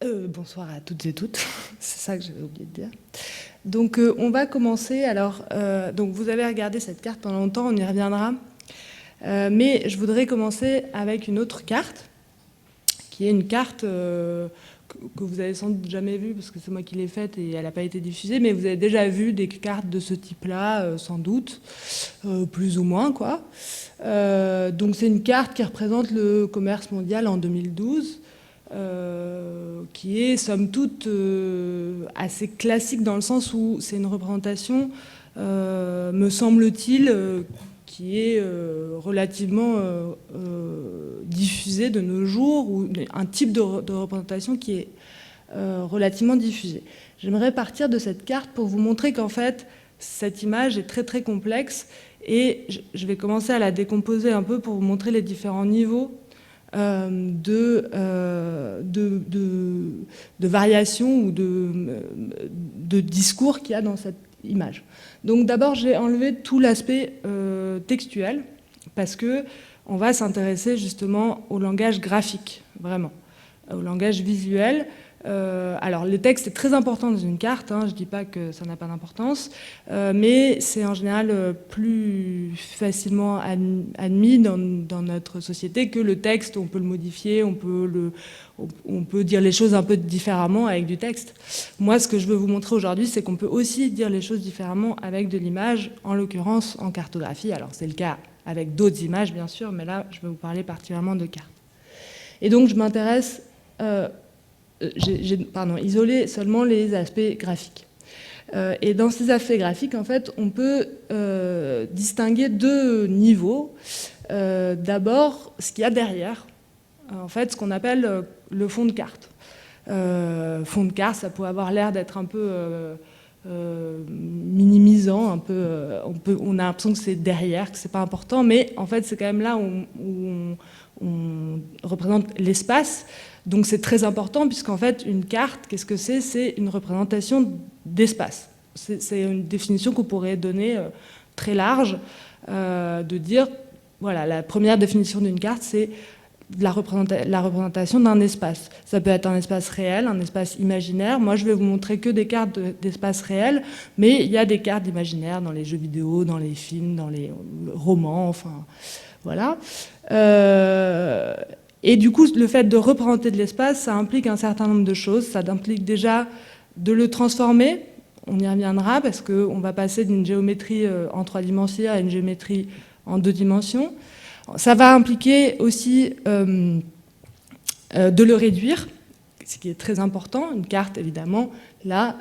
Bonsoir à toutes et toutes, c'est ça que j'avais oublié de dire. Donc on va commencer, alors, donc vous avez regardé cette carte pendant longtemps, on y reviendra, mais je voudrais commencer avec une autre carte, qui est une carte que vous avez sans doute jamais vue, parce que c'est moi qui l'ai faite et elle n'a pas été diffusée, mais vous avez déjà vu des cartes de ce type-là, sans doute, plus ou moins, quoi. Donc c'est une carte qui représente le commerce mondial en 2012, qui est somme toute assez classique dans le sens où c'est une représentation, me semble-t-il, qui est relativement diffusée de nos jours, ou un type de représentation qui est relativement diffusée. J'aimerais partir de cette carte pour vous montrer qu'en fait, cette image est très très complexe et je vais commencer à la décomposer un peu pour vous montrer les différents niveaux de variation ou de discours qu'il y a dans cette image. Donc d'abord, j'ai enlevé tout l'aspect textuel parce que on va s'intéresser justement au langage graphique, vraiment, au langage visuel. Alors le texte est très important dans une carte, hein, je ne dis pas que ça n'a pas d'importance, mais c'est en général plus facilement admis dans notre société que le texte. On peut le modifier, on peut dire les choses un peu différemment avec du texte. Moi, ce que je veux vous montrer aujourd'hui, c'est qu'on peut aussi dire les choses différemment avec de l'image, en l'occurrence en cartographie. Alors c'est le cas avec d'autres images, bien sûr, mais là, je vais vous parler particulièrement de cartes. Et donc, je m'intéresse... j'ai isolé seulement les aspects graphiques. Et dans ces aspects graphiques, en fait, on peut distinguer deux niveaux. D'abord, ce qu'il y a derrière, en fait, ce qu'on appelle le fond de carte. Fond de carte, ça peut avoir l'air d'être un peu minimisant, un peu, on a l'impression que c'est derrière, que c'est pas important, mais en fait, c'est quand même là où on représente l'espace. Donc c'est très important puisqu'en fait, une carte, qu'est-ce que c'est ? C'est une représentation d'espace. C'est une définition qu'on pourrait donner très large, de dire, voilà, la première définition d'une carte, c'est la représentation d'un espace. Ça peut être un espace réel, un espace imaginaire. Moi, je vais vous montrer que des cartes d'espace réel, mais il y a des cartes imaginaires dans les jeux vidéo, dans les films, dans les romans, enfin, voilà. Et du coup, le fait de représenter de l'espace, ça implique un certain nombre de choses. Ça implique déjà de le transformer. On y reviendra parce qu'on va passer d'une géométrie en 3 dimensions à une géométrie en 2 dimensions. Ça va impliquer aussi de le réduire, ce qui est très important. Une carte, évidemment, là,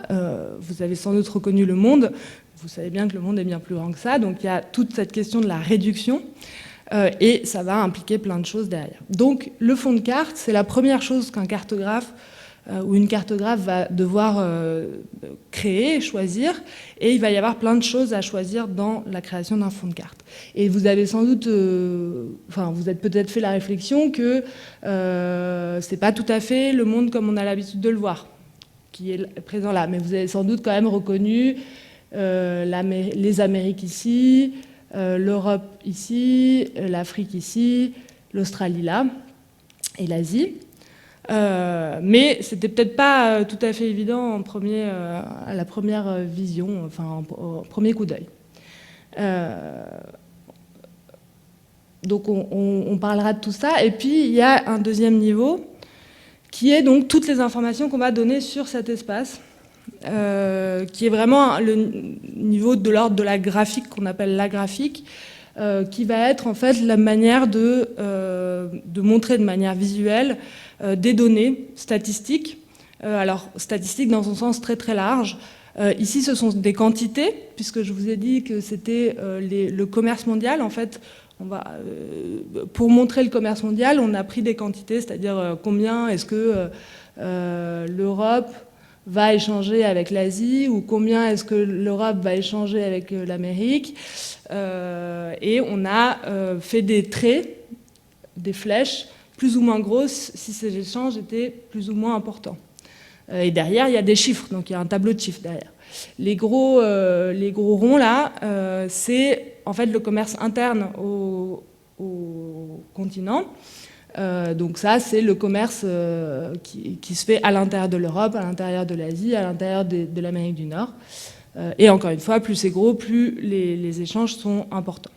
vous avez sans doute reconnu le monde. Vous savez bien que le monde est bien plus grand que ça. Donc il y a toute cette question de la réduction. Et ça va impliquer plein de choses derrière. Donc le fond de carte, c'est la première chose qu'un cartographe ou une cartographe va devoir créer, choisir, et il va y avoir plein de choses à choisir dans la création d'un fond de carte. Et vous avez sans doute, vous êtes peut-être fait la réflexion que c'est pas tout à fait le monde comme on a l'habitude de le voir, qui est présent là, mais vous avez sans doute quand même reconnu les Amériques ici, l'Europe ici, l'Afrique ici, l'Australie là, et l'Asie. Mais c'était peut-être pas tout à fait évident à la première vision, enfin au premier coup d'œil. Donc on parlera de tout ça. Et puis il y a un deuxième niveau qui est donc toutes les informations qu'on va donner sur cet espace, qui est vraiment le niveau de l'ordre de la graphique qu'on appelle la graphique, qui va être en fait la manière de montrer de manière visuelle des données statistiques. Alors statistiques dans un sens très très large. Ici ce sont des quantités, puisque je vous ai dit que c'était le commerce mondial. En fait, pour montrer le commerce mondial, on a pris des quantités, c'est-à-dire combien est-ce que l'Europe va échanger avec l'Asie, ou combien est-ce que l'Europe va échanger avec l'Amérique. Et on a fait des traits, des flèches, plus ou moins grosses si ces échanges étaient plus ou moins importants. Et derrière, il y a des chiffres, donc il y a un tableau de chiffres derrière. Les gros ronds là, c'est en fait le commerce interne au continent. Donc ça, c'est le commerce qui se fait à l'intérieur de l'Europe, à l'intérieur de l'Asie, à l'intérieur de l'Amérique du Nord. Et encore une fois, plus c'est gros, plus les échanges sont importants.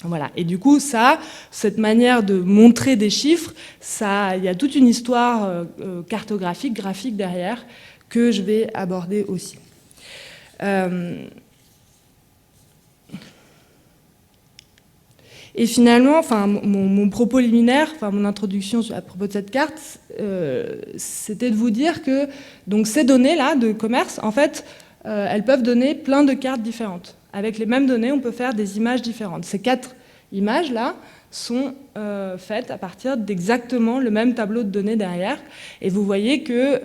Voilà. Et du coup, cette manière de montrer des chiffres, il y a toute une histoire cartographique, graphique derrière, que je vais aborder aussi. Et finalement, mon propos liminaire, mon introduction à propos de cette carte, c'était de vous dire que donc, ces données-là de commerce, en fait, elles peuvent donner plein de cartes différentes. Avec les mêmes données, on peut faire des images différentes. Ces 4 images-là sont faites à partir d'exactement le même tableau de données derrière. Et vous voyez que,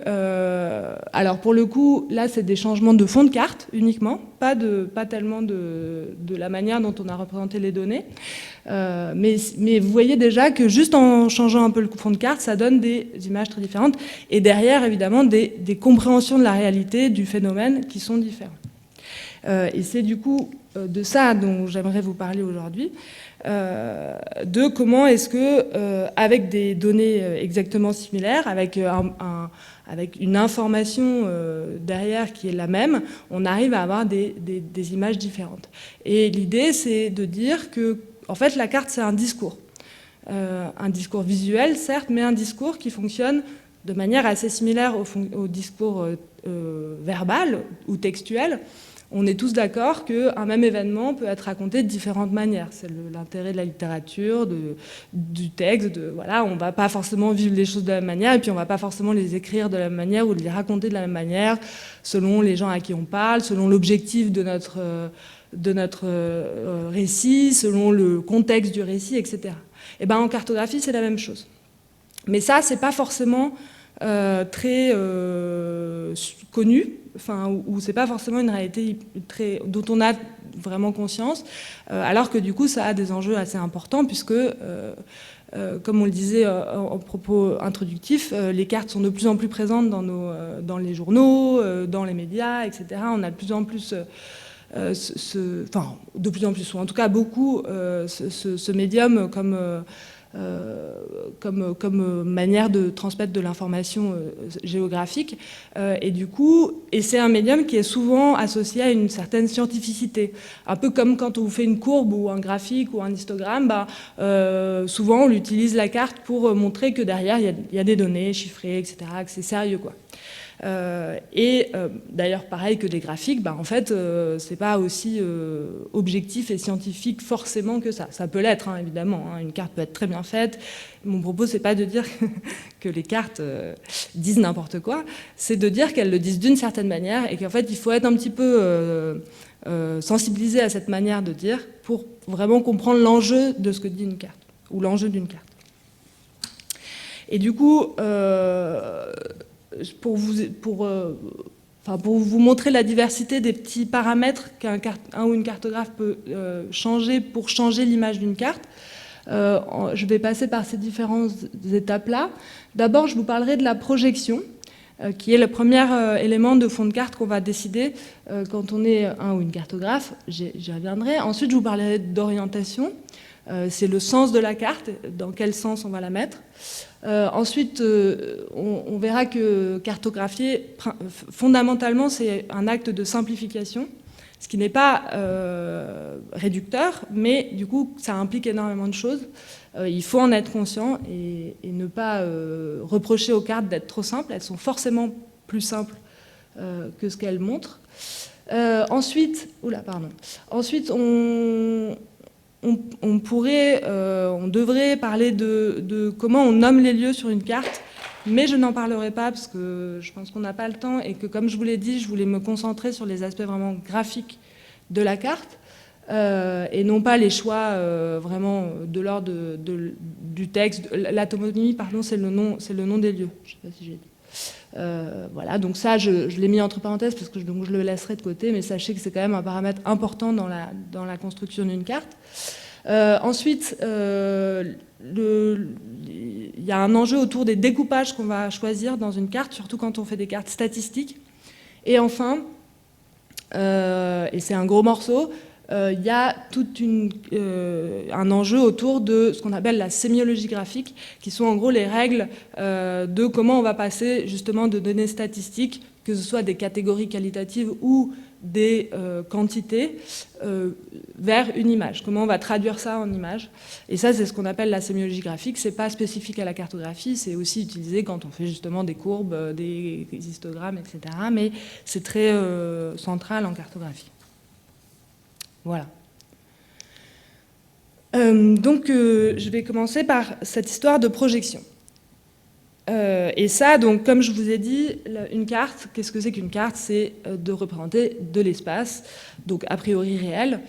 alors pour le coup, là, c'est des changements de fond de carte uniquement, pas tellement de la manière dont on a représenté les données. Mais vous voyez déjà que juste en changeant un peu le fond de carte, ça donne des images très différentes. Et derrière, évidemment, des compréhensions de la réalité, du phénomène qui sont différentes. Et c'est du coup de ça dont j'aimerais vous parler aujourd'hui. De comment est-ce que, avec des données exactement similaires, avec une information derrière qui est la même, on arrive à avoir des images différentes. Et l'idée, c'est de dire que, en fait, la carte, c'est un discours visuel, certes, mais un discours qui fonctionne de manière assez similaire au discours verbal ou textuel. On est tous d'accord qu'un même événement peut être raconté de différentes manières. C'est l'intérêt de la littérature, du texte. Voilà, on ne va pas forcément vivre les choses de la même manière, et puis on ne va pas forcément les écrire de la même manière ou les raconter de la même manière, selon les gens à qui on parle, selon l'objectif de notre récit, selon le contexte du récit, etc. Et ben, en cartographie, c'est la même chose. Mais ça, ce n'est pas forcément très connu, où c'est pas forcément une réalité dont on a vraiment conscience, alors que du coup ça a des enjeux assez importants puisque, comme on le disait en propos introductif, les cartes sont de plus en plus présentes dans les journaux, dans les médias, etc. On a de plus en plus de plus en plus, ou en tout cas beaucoup, ce médium comme manière de transmettre de l'information géographique. Et c'est un médium qui est souvent associé à une certaine scientificité. Un peu comme quand on vous fait une courbe ou un graphique ou un histogramme, souvent on utilise la carte pour montrer que derrière il y a des données chiffrées, etc., que c'est sérieux, quoi. D'ailleurs, pareil que des graphiques, en fait, c'est pas aussi objectif et scientifique forcément que ça. Ça peut l'être, hein, évidemment. Hein. Une carte peut être très bien faite. Mon propos, c'est pas de dire que les cartes disent n'importe quoi. C'est de dire qu'elles le disent d'une certaine manière et qu'en fait, il faut être un petit peu sensibilisé à cette manière de dire pour vraiment comprendre l'enjeu de ce que dit une carte ou l'enjeu d'une carte. Et du coup, pour vous montrer la diversité des petits paramètres qu'un ou une cartographe peut changer pour changer l'image d'une carte, je vais passer par ces différentes étapes-là. D'abord, je vous parlerai de la projection, qui est le premier élément de fond de carte qu'on va décider quand on est un ou une cartographe. J'y reviendrai. Ensuite, je vous parlerai d'orientation. C'est le sens de la carte, dans quel sens on va la mettre. Ensuite, on verra que cartographier, fondamentalement, c'est un acte de simplification, ce qui n'est pas réducteur, mais du coup, ça implique énormément de choses. Il faut en être conscient et ne pas reprocher aux cartes d'être trop simples. Elles sont forcément plus simples que ce qu'elles montrent. Ensuite, on devrait parler de comment on nomme les lieux sur une carte, mais je n'en parlerai pas parce que je pense qu'on n'a pas le temps et que, comme je vous l'ai dit, je voulais me concentrer sur les aspects vraiment graphiques de la carte et non pas les choix vraiment de l'ordre du texte. La toponymie, pardon, c'est le nom des lieux. Je ne sais pas si j'ai dit. Voilà, donc ça, je l'ai mis entre parenthèses parce que je le laisserai de côté, mais sachez que c'est quand même un paramètre important dans la construction d'une carte. Ensuite, il y a un enjeu autour des découpages qu'on va choisir dans une carte, surtout quand on fait des cartes statistiques. Et enfin, et c'est un gros morceau, il y a tout un enjeu autour de ce qu'on appelle la sémiologie graphique, qui sont en gros les règles de comment on va passer justement de données statistiques, que ce soit des catégories qualitatives ou des quantités, vers une image. Comment on va traduire ça en image. Et ça, c'est ce qu'on appelle la sémiologie graphique. C'est pas spécifique à la cartographie, c'est aussi utilisé quand on fait justement des courbes, des histogrammes, etc. Mais c'est très central en cartographie. Voilà. Donc, je vais commencer par cette histoire de projection. Et ça, donc, comme je vous ai dit, une carte, qu'est-ce que c'est qu'une carte? C'est de représenter de l'espace, donc a priori réel.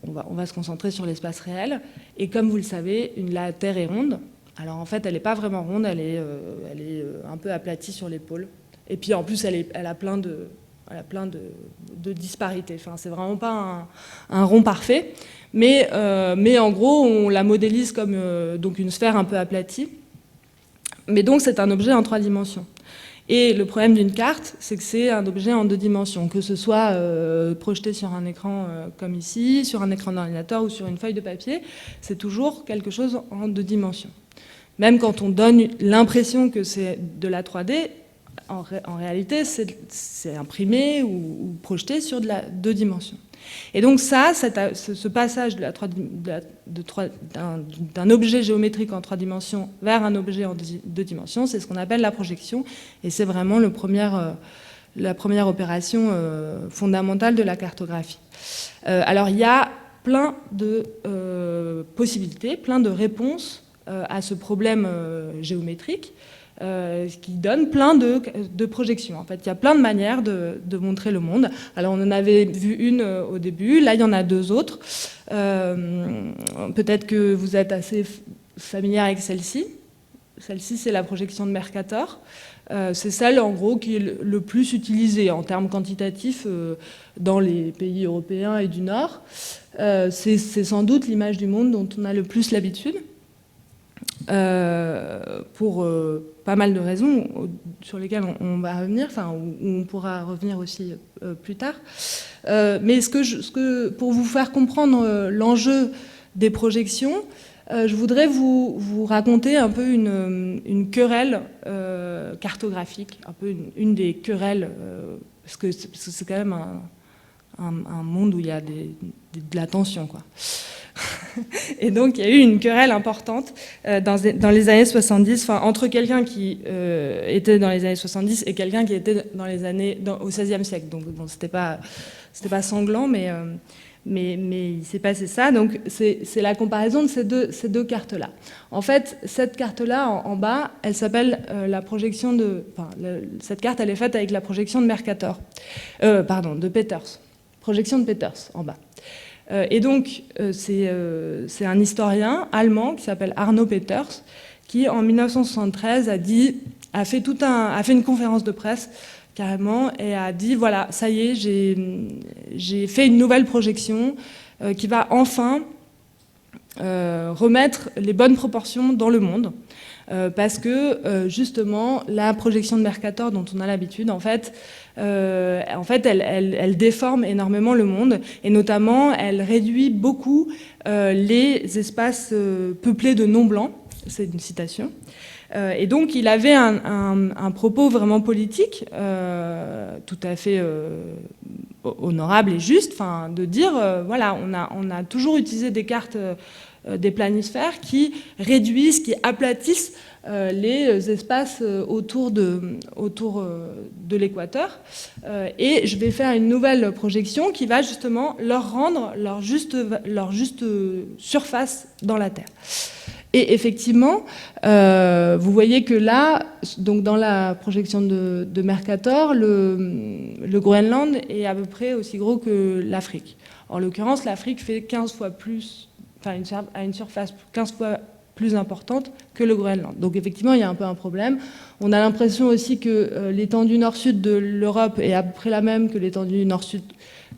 On va se concentrer sur l'espace réel. Et comme vous le savez, la Terre est ronde. Alors en fait, elle n'est pas vraiment ronde, elle est un peu aplatie sur les pôles. Et puis en plus, elle a plein de disparités. Enfin, c'est vraiment pas un rond parfait. Mais en gros, on la modélise comme donc une sphère un peu aplatie. Mais donc, c'est un objet en 3 dimensions. Et le problème d'une carte, c'est que c'est un objet en 2 dimensions, que ce soit projeté sur un écran comme ici, sur un écran d'ordinateur ou sur une feuille de papier, c'est toujours quelque chose en 2 dimensions. Même quand on donne l'impression que c'est de la 3D, en réalité, c'est imprimé ou projeté sur de la 2 dimensions. Et donc ça, ce passage d'un objet géométrique en 3 dimensions vers un objet en 2 dimensions, c'est ce qu'on appelle la projection, et c'est vraiment la première opération fondamentale de la cartographie. Alors il y a plein de possibilités, plein de réponses à ce problème géométrique, qui donne plein de projections. En fait, il y a plein de manières de montrer le monde. Alors, on en avait vu une au début, là, il y en a 2 autres. Peut-être que vous êtes assez familière avec celle-ci. Celle-ci, c'est la projection de Mercator. C'est celle, en gros, qui est le plus utilisée en termes quantitatifs dans les pays européens et du Nord. C'est sans doute l'image du monde dont on a le plus l'habitude. Pour pas mal de raisons sur lesquelles on va revenir, enfin, où on pourra revenir aussi plus tard. Mais pour vous faire comprendre l'enjeu des projections, je voudrais vous raconter un peu une querelle cartographique, un peu une des querelles, parce que c'est quand même un monde où il y a de la tension, quoi. Et donc, il y a eu une querelle importante dans les années 70, enfin, entre quelqu'un qui était dans les années 70 et quelqu'un qui était au XVIe siècle. Donc, bon, c'était pas sanglant, mais il s'est passé ça. Donc, c'est la comparaison de ces deux cartes-là. En fait, cette carte-là, en bas, elle s'appelle la projection de... Enfin, cette carte, elle est faite avec la projection de Mercator. De Peters. Projection de Peters, en bas. Et donc, c'est un historien allemand qui s'appelle Arno Peters, qui, en 1973, a fait une conférence de presse, carrément, et a dit, voilà, ça y est, j'ai fait une nouvelle projection qui va enfin remettre les bonnes proportions dans le monde. Parce que, justement, la projection de Mercator dont on a l'habitude, en fait, elle déforme énormément le monde, et notamment, elle réduit beaucoup les espaces peuplés de non-blancs, c'est une citation. Et donc, il avait un propos vraiment politique, tout à fait honorable et juste, de dire, voilà, on a toujours utilisé des cartes des planisphères qui réduisent, qui aplatissent les espaces autour de l'équateur. Et je vais faire une nouvelle projection qui va justement leur rendre leur juste surface dans la Terre. Et effectivement, vous voyez que là, donc dans la projection de Mercator, le Groenland est à peu près aussi gros que l'Afrique. En l'occurrence, l'Afrique fait 15 fois plus, a une surface 15 fois plus importante que le Groenland. Donc effectivement, il y a un peu un problème. On a l'impression aussi que l'étendue nord-sud de l'Europe est à peu près la même que l'étendue nord-sud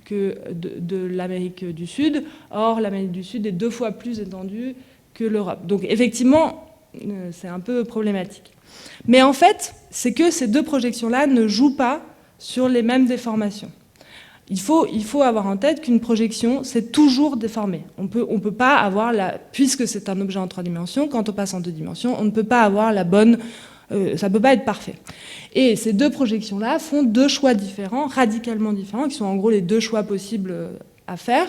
que de l'Amérique du Sud. Or, l'Amérique du Sud est 2 fois plus étendue que l'Europe. Donc effectivement, c'est un peu problématique. Mais en fait, c'est que ces 2 projections-là ne jouent pas sur les mêmes déformations. Il faut avoir en tête qu'une projection, c'est toujours déformé. On peut pas avoir puisque c'est un objet en 3 dimensions, quand on passe en 2 dimensions, on ne peut pas avoir la bonne... ça peut pas être parfait. Et ces 2 projections-là font 2 choix différents, radicalement différents, qui sont en gros les 2 choix possibles à faire.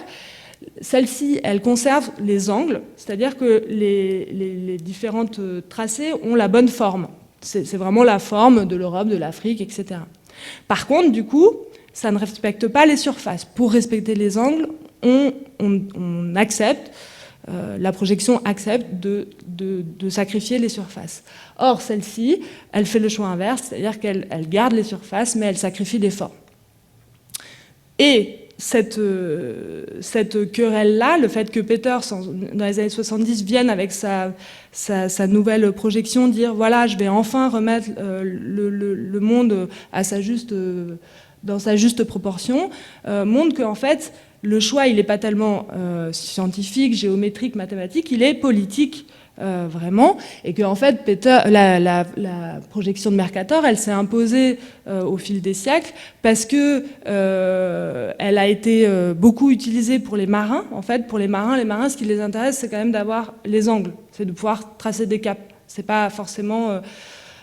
Celle-ci, elle conserve les angles, c'est-à-dire que les différentes tracés ont la bonne forme. C'est vraiment la forme de l'Europe, de l'Afrique, etc. Par contre, du coup, ça ne respecte pas les surfaces. Pour respecter les angles, on accepte, la projection accepte de sacrifier les surfaces. Or, celle-ci, elle fait le choix inverse, c'est-à-dire qu'elle garde les surfaces, mais elle sacrifie les formes. Et cette querelle-là, le fait que Peters, dans les années 70, vienne avec sa nouvelle projection, dire voilà, je vais enfin remettre le monde dans sa juste proportion, montre qu'en fait, le choix, il n'est pas tellement scientifique, géométrique, mathématique, il est politique. Vraiment, et que en fait la projection de Mercator, elle s'est imposée au fil des siècles parce que elle a été beaucoup utilisée pour les marins. En fait, pour les marins, ce qui les intéresse, c'est quand même d'avoir les angles, c'est de pouvoir tracer des caps. C'est pas forcément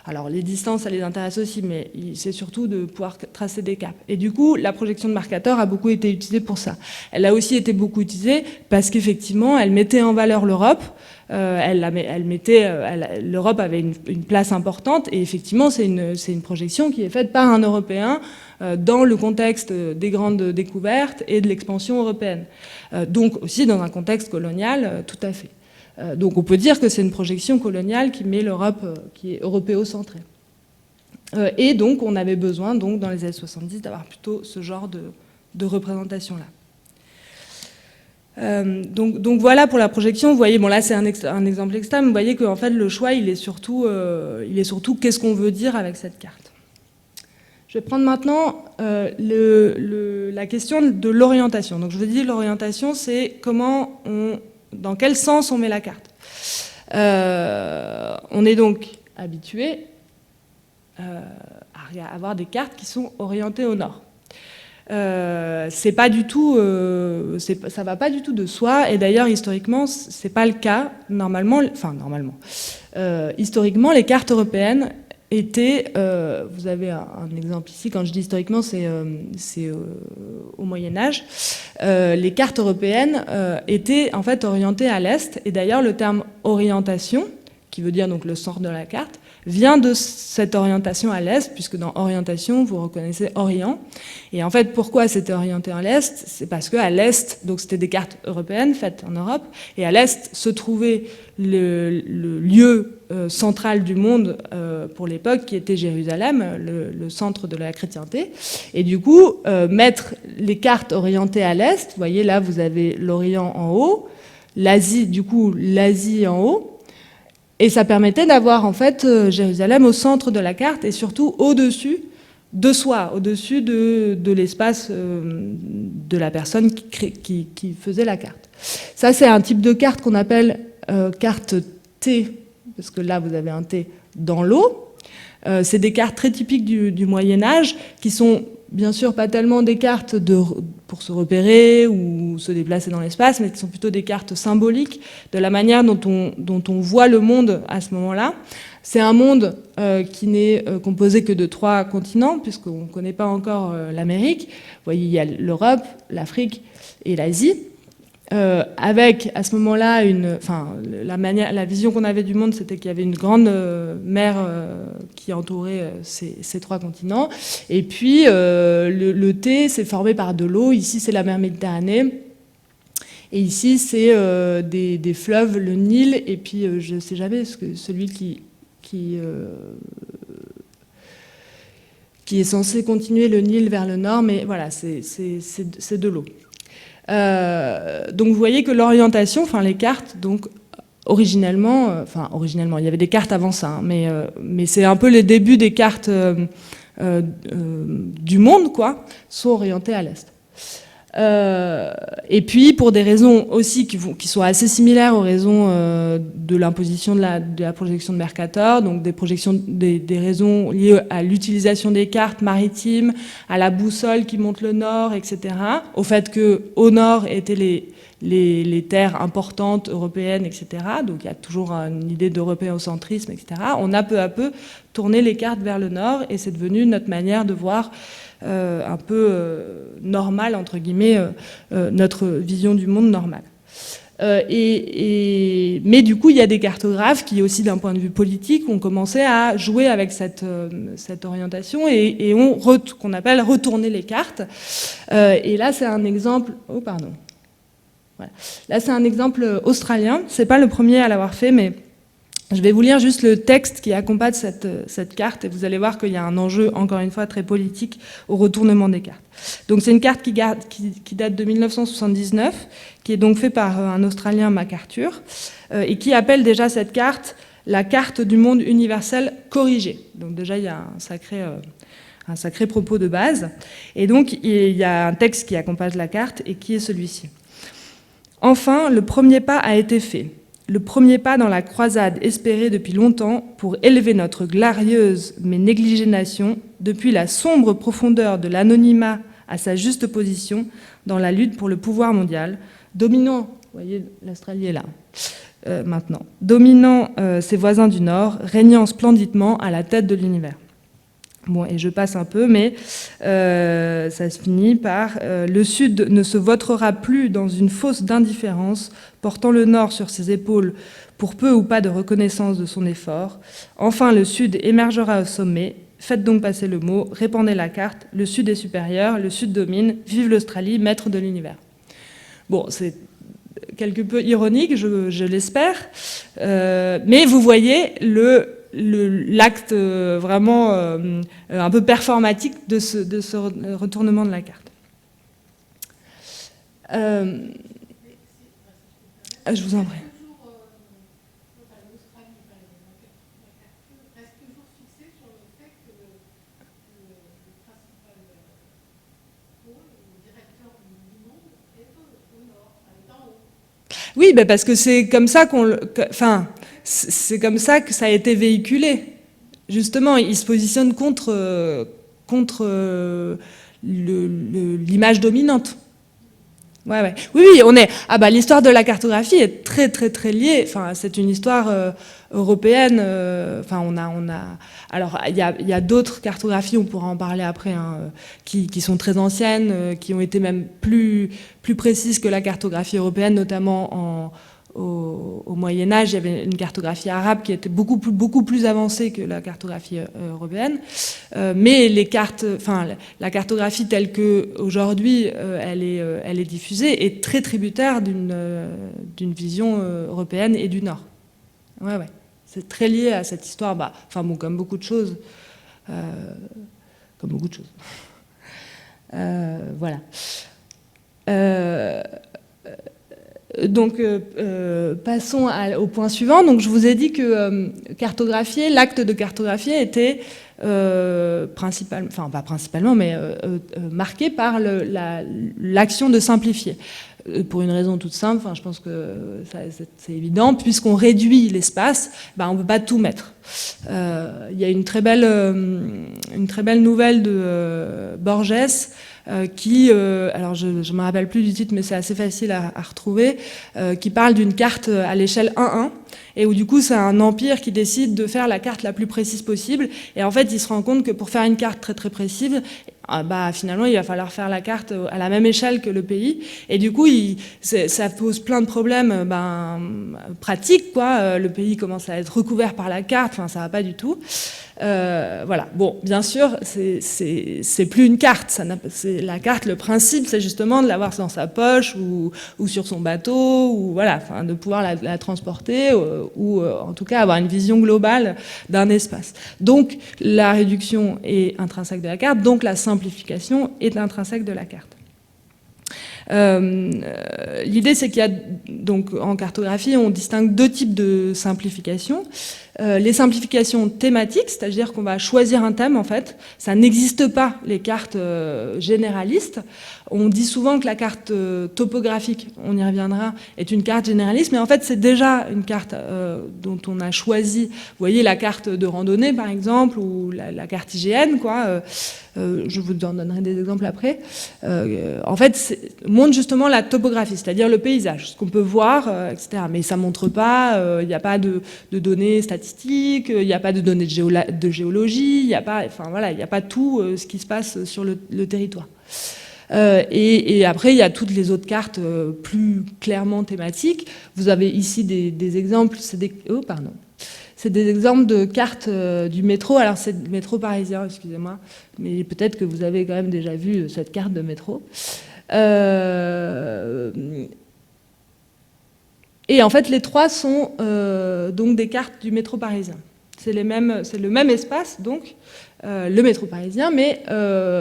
alors les distances, ça les intéresse aussi, mais c'est surtout de pouvoir tracer des caps. Et du coup, la projection de Mercator a beaucoup été utilisée pour ça. Elle a aussi été beaucoup utilisée parce qu'effectivement, elle mettait en valeur l'Europe. L'Europe avait une place importante, et effectivement, c'est une projection qui est faite par un Européen dans le contexte des grandes découvertes et de l'expansion européenne. Donc aussi dans un contexte colonial, tout à fait. Donc on peut dire que c'est une projection coloniale qui met l'Europe, qui est européocentrée. Et donc on avait besoin, donc, dans les années 70, d'avoir plutôt ce genre de représentation-là. Donc voilà pour la projection. Vous voyez, bon là c'est un exemple extrême. Vous voyez qu'en fait le choix il est surtout qu'est-ce qu'on veut dire avec cette carte. Je vais prendre maintenant la question de l'orientation. Donc je vous dis l'orientation, c'est dans quel sens on met la carte. On est donc habitué à avoir des cartes qui sont orientées au nord. C'est pas du tout, ça va pas du tout de soi, et d'ailleurs historiquement c'est pas le cas. Normalement, historiquement les cartes européennes étaient, vous avez un exemple ici. Quand je dis historiquement, c'est au Moyen Âge. Les cartes européennes étaient en fait orientées à l'est, et d'ailleurs le terme orientation, qui veut dire donc le centre de la carte, vient de cette orientation à l'est, puisque dans orientation, vous reconnaissez Orient. Et en fait, pourquoi c'était orienté à l'est? C'est parce qu'à l'est, donc c'était des cartes européennes faites en Europe, et à l'est se trouvait le lieu central du monde pour l'époque, qui était Jérusalem, le centre de la chrétienté. Et du coup, mettre les cartes orientées à l'est, vous voyez là, vous avez l'Orient en haut, l'Asie en haut, et ça permettait d'avoir en fait Jérusalem au centre de la carte et surtout au-dessus de soi, au-dessus de l'espace de la personne qui faisait la carte. Ça, c'est un type de carte qu'on appelle carte T, parce que là, vous avez un T dans l'eau. C'est des cartes très typiques du Moyen-Âge, qui sont bien sûr pas tellement des cartes pour se repérer ou se déplacer dans l'espace, mais qui sont plutôt des cartes symboliques de la manière dont on voit le monde à ce moment-là. C'est un monde qui n'est composé que de 3 continents, puisqu'on ne connaît pas encore l'Amérique. Vous voyez, il y a l'Europe, l'Afrique et l'Asie. Avec à ce moment-là la vision qu'on avait du monde, c'était qu'il y avait une grande mer qui entourait ces 3 continents, et puis le T c'est formé par de l'eau. Ici c'est la mer Méditerranée, et ici c'est des fleuves, le Nil, et puis je ne sais jamais celui qui est censé continuer le Nil vers le nord, mais voilà, c'est de l'eau. Donc vous voyez que l'orientation, les cartes, donc originellement, il y avait des cartes avant ça, hein, mais c'est un peu les débuts des cartes du monde, quoi, sont orientées à l'est. Et puis, pour des raisons aussi qui sont assez similaires aux raisons de l'imposition de la projection de Mercator, donc des raisons liées à l'utilisation des cartes maritimes, à la boussole qui montre le nord, etc., au fait qu'au nord étaient les terres importantes européennes, etc., donc il y a toujours une idée d'européocentrisme, etc., on a peu à peu tourné les cartes vers le nord, et c'est devenu notre manière de voir un peu normale, entre guillemets, notre vision du monde normale. Mais du coup, il y a des cartographes qui, aussi d'un point de vue politique, ont commencé à jouer avec cette orientation et ont qu'on appelle retourner les cartes. Et là, c'est un exemple... Oh, pardon. Voilà. Là, c'est un exemple australien. C'est pas le premier à l'avoir fait, mais je vais vous lire juste le texte qui accompagne cette carte, et vous allez voir qu'il y a un enjeu, encore une fois, très politique au retournement des cartes. Donc c'est une carte qui date de 1979, qui est donc faite par un Australien, MacArthur, et qui appelle déjà cette carte la carte du monde universel corrigée. Donc déjà, il y a un sacré propos de base. Et donc, il y a un texte qui accompagne la carte, et qui est celui-ci. Enfin, le premier pas a été fait. Le premier pas dans la croisade espérée depuis longtemps pour élever notre glorieuse mais négligée nation depuis la sombre profondeur de l'anonymat à sa juste position dans la lutte pour le pouvoir mondial, dominant, vous voyez, l'Australie est là, maintenant, dominant ses voisins du Nord, régnant splendidement à la tête de l'univers. Bon, et je passe un peu, mais ça se finit par le Sud ne se vautrera plus dans une fosse d'indifférence, portant le Nord sur ses épaules pour peu ou pas de reconnaissance de son effort. Enfin, le Sud émergera au sommet. Faites donc passer le mot, répandez la carte. Le Sud est supérieur, le Sud domine. Vive l'Australie, maître de l'univers. Bon, c'est quelque peu ironique, je l'espère, mais vous voyez l'acte vraiment un peu performatique de ce retournement de la carte. Je vous en prie. Oui, ben parce que c'est comme ça c'est comme ça que ça a été véhiculé. Justement, il se positionne contre l'image dominante. Ouais. Oui, on est. Ah bah l'histoire de la cartographie est très très très liée. Enfin, c'est une histoire européenne. Enfin, on a. Alors, il y a d'autres cartographies. On pourra en parler après, hein, qui sont très anciennes, qui ont été même plus précises que la cartographie européenne, notamment au Moyen Âge. Il y avait une cartographie arabe qui était beaucoup plus avancée que la cartographie européenne. Mais la cartographie telle que aujourd'hui elle est diffusée est très tributaire d'une vision européenne et du Nord. Ouais. C'est très lié à cette histoire. Comme beaucoup de choses. Voilà. Donc, passons au point suivant. Donc, je vous ai dit que l'acte de cartographier était pas principalement, mais marqué par l'action de simplifier. Pour une raison toute simple, je pense que c'est évident, puisqu'on réduit l'espace, on ne peut pas tout mettre. Il y a une très belle nouvelle de Borges qui, alors je ne me rappelle plus du titre, mais c'est assez facile à retrouver, qui parle d'une carte à l'échelle 1-1, et où du coup c'est un empire qui décide de faire la carte la plus précise possible, et en fait il se rend compte que pour faire une carte très très précise, finalement il va falloir faire la carte à la même échelle que le pays, et du coup ça pose plein de problèmes pratiques, quoi. Le pays commence à être recouvert par la carte, ça va pas du tout. Voilà. Bon, bien sûr, c'est plus une carte. C'est la carte. Le principe, c'est justement de l'avoir dans sa poche ou sur son bateau, ou voilà, de pouvoir la transporter ou en tout cas avoir une vision globale d'un espace. Donc, la réduction est intrinsèque de la carte. Donc, la simplification est intrinsèque de la carte. L'idée, c'est qu'il y a donc en cartographie, on distingue deux types de simplification. Les simplifications thématiques, c'est-à-dire qu'on va choisir un thème en fait. Ça n'existe pas, les cartes généralistes. On dit souvent que la carte topographique, on y reviendra, est une carte généraliste, mais en fait c'est déjà une carte dont on a choisi, vous voyez la carte de randonnée par exemple, ou la carte IGN, quoi. Je vous en donnerai des exemples après. En fait, montre justement la topographie, c'est-à-dire le paysage, ce qu'on peut voir, etc. Mais ça ne montre pas, il n'y a pas de données statistiques, il n'y a pas de données de géologie, il n'y a pas, enfin, voilà, il n'y a pas tout ce qui se passe sur le territoire. Et après, il y a toutes les autres cartes plus clairement thématiques. Vous avez ici des exemples, c'est des exemples de cartes du métro. Alors c'est le métro parisien, excusez-moi, mais peut-être que vous avez quand même déjà vu cette carte de métro. Et en fait, les trois sont donc des cartes du métro parisien. C'est le même espace, donc, le métro parisien, mais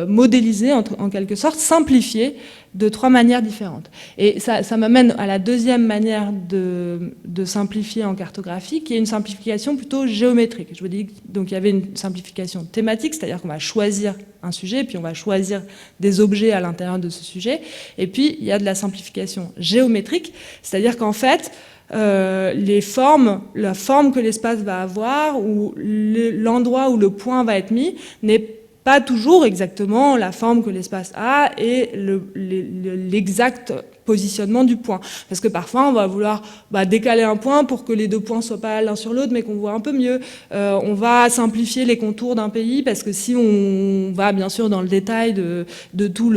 modélisé en quelque sorte, simplifié de trois manières différentes. Et ça m'amène à la deuxième manière de simplifier en cartographie, qui est une simplification plutôt géométrique. Je vous dis, donc il y avait une simplification thématique, c'est-à-dire qu'on va choisir un sujet, puis on va choisir des objets à l'intérieur de ce sujet. Et puis, il y a de la simplification géométrique, c'est-à-dire qu'en fait, les formes, la forme que l'espace va avoir ou l'endroit où le point va être mis n'est pas toujours exactement la forme que l'espace a et l'exact positionnement du point. Parce que parfois, on va vouloir décaler un point pour que les deux points ne soient pas l'un sur l'autre, mais qu'on voit un peu mieux. On va simplifier les contours d'un pays, parce que si on va bien sûr dans le détail de tout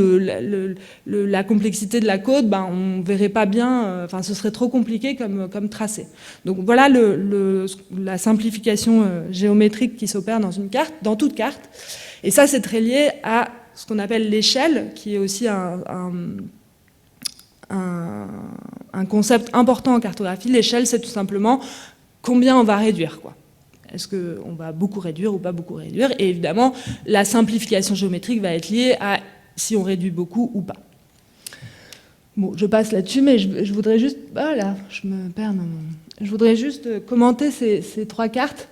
la complexité de la côte, on ne verrait pas bien, enfin ce serait trop compliqué comme tracé. Donc voilà la simplification géométrique qui s'opère dans une carte, dans toute carte. Et ça, c'est très lié à ce qu'on appelle l'échelle, qui est aussi un concept important en cartographie. L'échelle, c'est tout simplement combien on va réduire, quoi. Est-ce qu'on va beaucoup réduire ou pas beaucoup réduire? Et évidemment, la simplification géométrique va être liée à si on réduit beaucoup ou pas. Bon, je passe là-dessus, mais je voudrais juste... Voilà, je me perds dans mon... Je voudrais juste commenter ces trois cartes.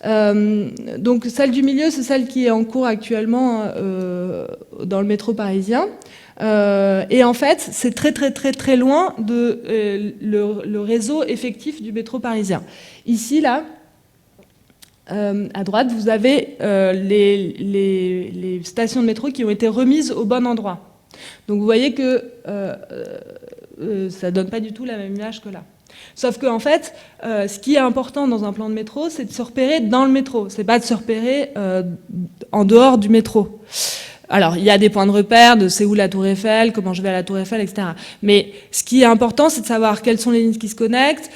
Donc celle du milieu, c'est celle qui est en cours actuellement dans le métro parisien. Et en fait, c'est très loin de le réseau effectif du métro parisien. Ici, là, à droite, vous avez les stations de métro qui ont été remises au bon endroit. Donc vous voyez que ça donne pas du tout la même image que là. Sauf qu'en fait, ce qui est important dans un plan de métro, c'est de se repérer dans le métro. C'est pas de se repérer en dehors du métro. Alors, il y a des points de repère de c'est où la Tour Eiffel, comment je vais à la Tour Eiffel, etc. Mais ce qui est important, c'est de savoir quelles sont les lignes qui se connectent,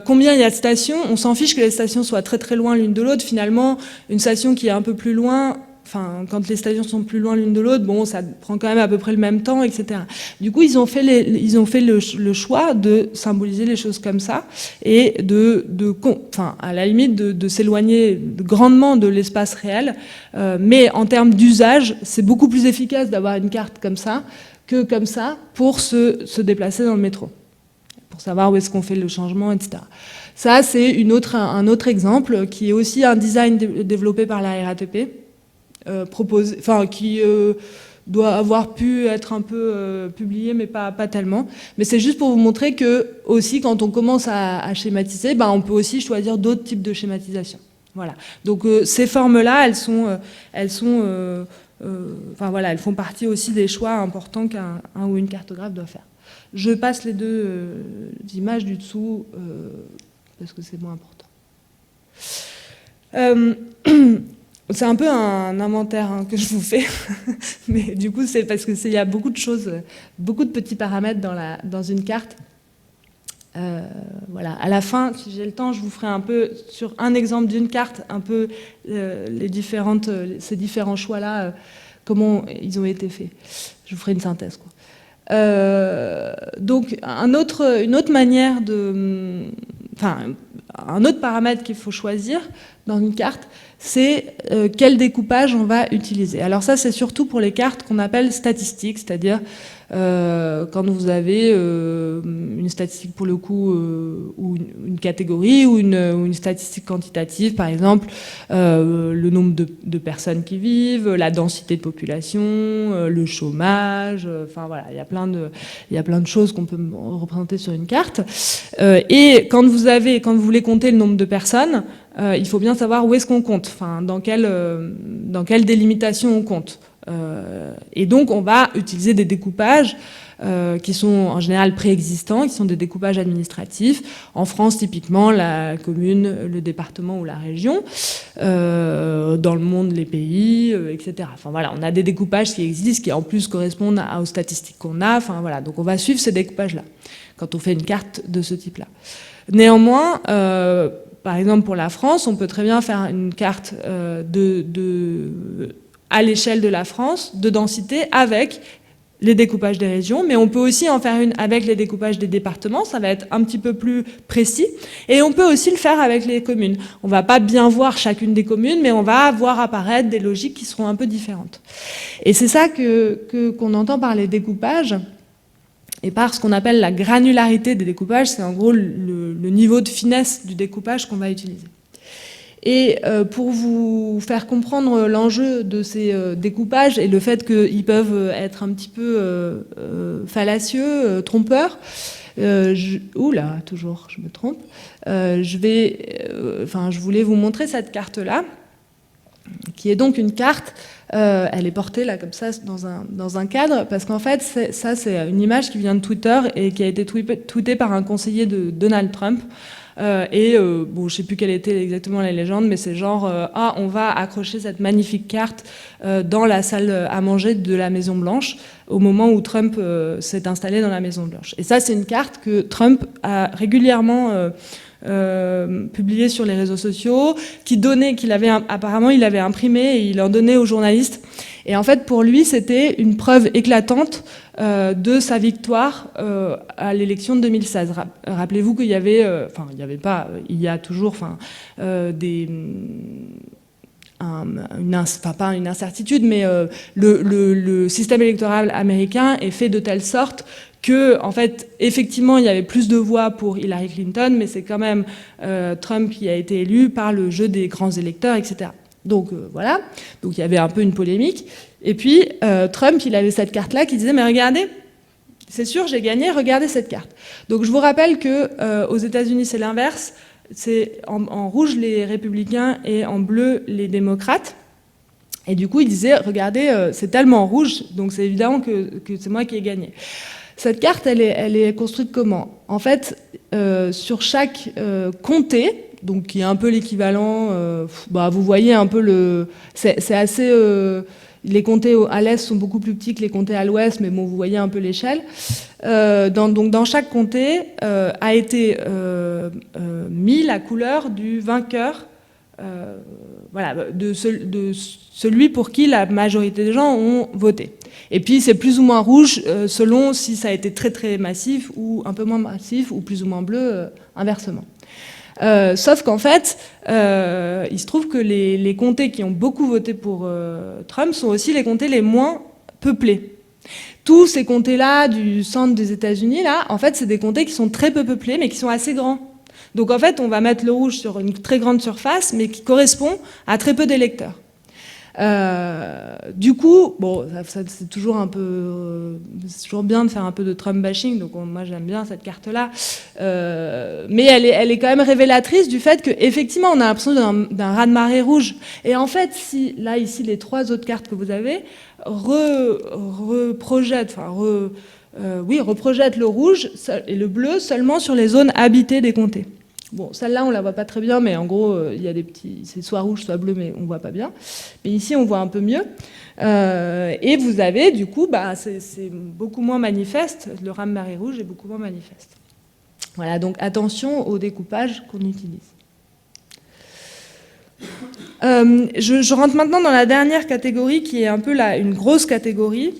combien il y a de stations. On s'en fiche que les stations soient très loin l'une de l'autre. Finalement, une station qui est un peu plus loin... Enfin, quand les stations sont plus loin l'une de l'autre, bon, ça prend quand même à peu près le même temps, etc. Du coup, ils ont fait le choix de symboliser les choses comme ça et à la limite, de s'éloigner grandement de l'espace réel. Mais en termes d'usage, c'est beaucoup plus efficace d'avoir une carte comme ça que comme ça pour se déplacer dans le métro, pour savoir où est-ce qu'on fait le changement, etc. Ça, c'est un autre exemple qui est aussi un design développé par la RATP. Qui doit avoir pu être un peu publié, mais pas tellement. Mais c'est juste pour vous montrer que, aussi, quand on commence à schématiser, on peut aussi choisir d'autres types de schématisation. Voilà. Donc ces formes-là, elles font partie aussi des choix importants qu'un ou une cartographe doit faire. Je passe les deux images du dessous parce que c'est moins important. C'est un peu un inventaire que je vous fais, mais du coup c'est parce qu'il y a beaucoup de choses, beaucoup de petits paramètres dans une carte. Voilà. À la fin, si j'ai le temps, je vous ferai un peu sur un exemple d'une carte, un peu ces différents choix-là, comment ils ont été faits. Je vous ferai une synthèse, quoi. Donc une autre manière un autre paramètre qu'il faut choisir dans une carte, c'est quel découpage on va utiliser. Alors ça, c'est surtout pour les cartes qu'on appelle statistiques, c'est-à-dire quand vous avez une statistique pour le coup, ou une catégorie, ou une statistique quantitative, par exemple, le nombre de personnes qui vivent, la densité de population, le chômage, enfin voilà, il y a plein de choses qu'on peut représenter sur une carte. Et quand vous voulez compter le nombre de personnes, il faut bien savoir où est-ce qu'on compte, enfin, dans quelle délimitation on compte. Et donc on va utiliser des découpages qui sont en général préexistants, qui sont des découpages administratifs. En France, typiquement, la commune, le département ou la région. Dans le monde, les pays, etc. Enfin voilà, on a des découpages qui existent, qui en plus correspondent aux statistiques qu'on a. Enfin voilà, donc on va suivre ces découpages-là quand on fait une carte de ce type-là. Néanmoins, par exemple pour la France, on peut très bien faire une carte à l'échelle de la France, de densité, avec les découpages des régions, mais on peut aussi en faire une avec les découpages des départements, ça va être un petit peu plus précis, et on peut aussi le faire avec les communes. On va pas bien voir chacune des communes, mais on va voir apparaître des logiques qui seront un peu différentes. Et c'est ça qu'on entend par les découpages, et par ce qu'on appelle la granularité des découpages, c'est en gros le niveau de finesse du découpage qu'on va utiliser. Et pour vous faire comprendre l'enjeu de ces découpages et le fait qu'ils peuvent être un petit peu fallacieux, trompeurs, oula, toujours, je me trompe. Je voulais vous montrer cette carte-là, qui est donc une carte. Elle est portée là comme ça dans un cadre, parce qu'en fait, c'est une image qui vient de Twitter et qui a été tweetée par un conseiller de Donald Trump. Bon, je sais plus quelle était exactement la légende, mais c'est genre on va accrocher cette magnifique carte dans la salle à manger de la Maison Blanche au moment où Trump s'est installé dans la Maison Blanche. Et ça, c'est une carte que Trump a régulièrement publiée sur les réseaux sociaux, apparemment il avait imprimé et il en donnait aux journalistes. Et en fait, pour lui, c'était une preuve éclatante de sa victoire à l'élection de 2016. Rappelez-vous qu'il y avait, il y a toujours, pas une incertitude, mais le système électoral américain est fait de telle sorte que, en fait, effectivement, il y avait plus de voix pour Hillary Clinton, mais c'est quand même Trump qui a été élu par le jeu des grands électeurs, etc. Donc voilà, donc il y avait un peu une polémique. Et puis Trump, il avait cette carte-là qui disait « Mais regardez, c'est sûr, j'ai gagné, regardez cette carte ». Donc je vous rappelle qu'aux États-Unis, c'est l'inverse. C'est en rouge les républicains et en bleu les démocrates. Et du coup, il disait « Regardez, c'est tellement rouge, donc c'est évidemment que c'est moi qui ai gagné ». Cette carte, elle est construite comment ? En fait, sur chaque comté, donc qui est un peu l'équivalent, vous voyez un peu c'est assez, les comtés à l'est sont beaucoup plus petits que les comtés à l'ouest, mais bon, vous voyez un peu l'échelle. Donc dans chaque comté a été mis la couleur du vainqueur, de celui pour qui la majorité des gens ont voté. Et puis c'est plus ou moins rouge selon si ça a été très très massif ou un peu moins massif ou plus ou moins bleu inversement. Sauf qu'en fait, il se trouve que les comtés qui ont beaucoup voté pour Trump sont aussi les comtés les moins peuplés. Tous ces comtés-là du centre des États-Unis, là, en fait, c'est des comtés qui sont très peu peuplés, mais qui sont assez grands. Donc en fait, on va mettre le rouge sur une très grande surface, mais qui correspond à très peu d'électeurs. Du coup, bon, c'est toujours un peu, c'est toujours bien de faire un peu de Trump bashing, donc moi j'aime bien cette carte-là, mais elle est quand même révélatrice du fait que effectivement on a l'impression d'un raz-de-marée rouge. Et en fait, si là ici les trois autres cartes que vous avez reprojettent le rouge et le bleu seulement sur les zones habitées des comtés. Bon, celle-là, on la voit pas très bien, mais en gros, il y a des petits... C'est soit rouge, soit bleu, mais on voit pas bien. Mais ici, on voit un peu mieux. Et vous avez, du coup, c'est beaucoup moins manifeste. Le raz-de-marée rouge est beaucoup moins manifeste. Voilà, donc attention au découpage qu'on utilise. Je rentre maintenant dans la dernière catégorie, qui est un peu une grosse catégorie,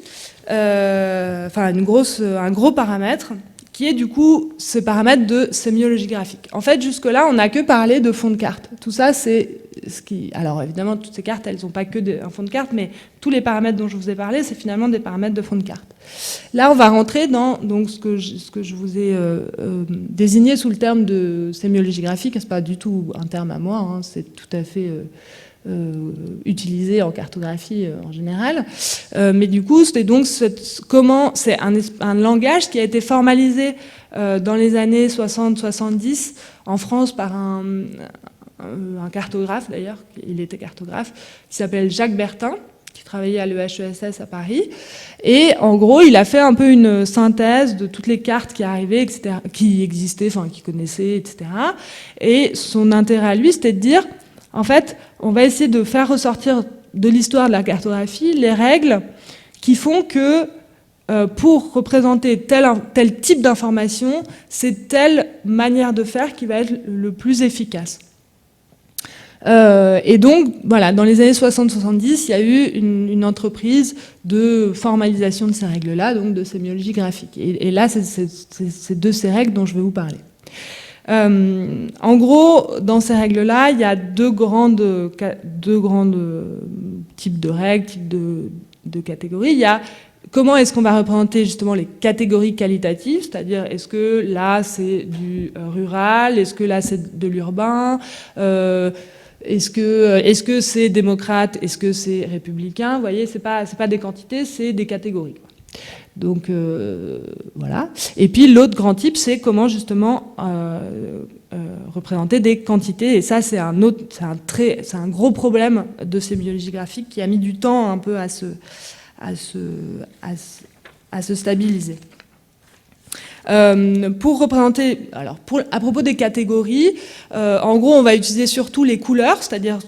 un gros paramètre, qui est du coup ce paramètre de sémiologie graphique. En fait, jusque-là, on n'a que parlé de fond de carte. Tout ça, c'est alors évidemment, toutes ces cartes, elles n'ont pas que un fond de carte, mais tous les paramètres dont je vous ai parlé, c'est finalement des paramètres de fond de carte. Là, on va rentrer dans donc, ce que je vous ai désigné sous le terme de sémiologie graphique. C'est pas du tout un terme à moi, hein, c'est tout à fait utilisé en cartographie en général. Mais du coup, c'est donc c'est un langage qui a été formalisé dans les années 60-70 en France par un cartographe d'ailleurs, il était cartographe, qui s'appelle Jacques Bertin, qui travaillait à l'EHESS à Paris. Et en gros, il a fait un peu une synthèse de toutes les cartes qui arrivaient, etc., qui existaient, enfin, qui connaissaient, etc. Et son intérêt à lui, c'était de dire, en fait, on va essayer de faire ressortir de l'histoire de la cartographie les règles qui font que pour représenter tel type d'information, c'est telle manière de faire qui va être le plus efficace. Et donc, voilà, dans les années 60-70, il y a eu une entreprise de formalisation de ces règles-là, donc de sémiologie graphique. Et là, c'est de ces règles dont je vais vous parler. En gros, dans ces règles-là, il y a deux grandes types de règles, types de catégories. Il y a comment est-ce qu'on va représenter justement les catégories qualitatives, c'est-à-dire est-ce que là c'est du rural, est-ce que là c'est de l'urbain, est-ce que c'est démocrate, est-ce que c'est républicain, vous voyez, c'est pas des quantités, c'est des catégories. Donc voilà. Et puis l'autre grand type, c'est comment justement représenter des quantités. Et ça, c'est un gros problème de sémiologie graphique qui a mis du temps un peu à se stabiliser. Pour représenter, alors à propos des catégories, en gros on va utiliser surtout les couleurs, c'est-à-dire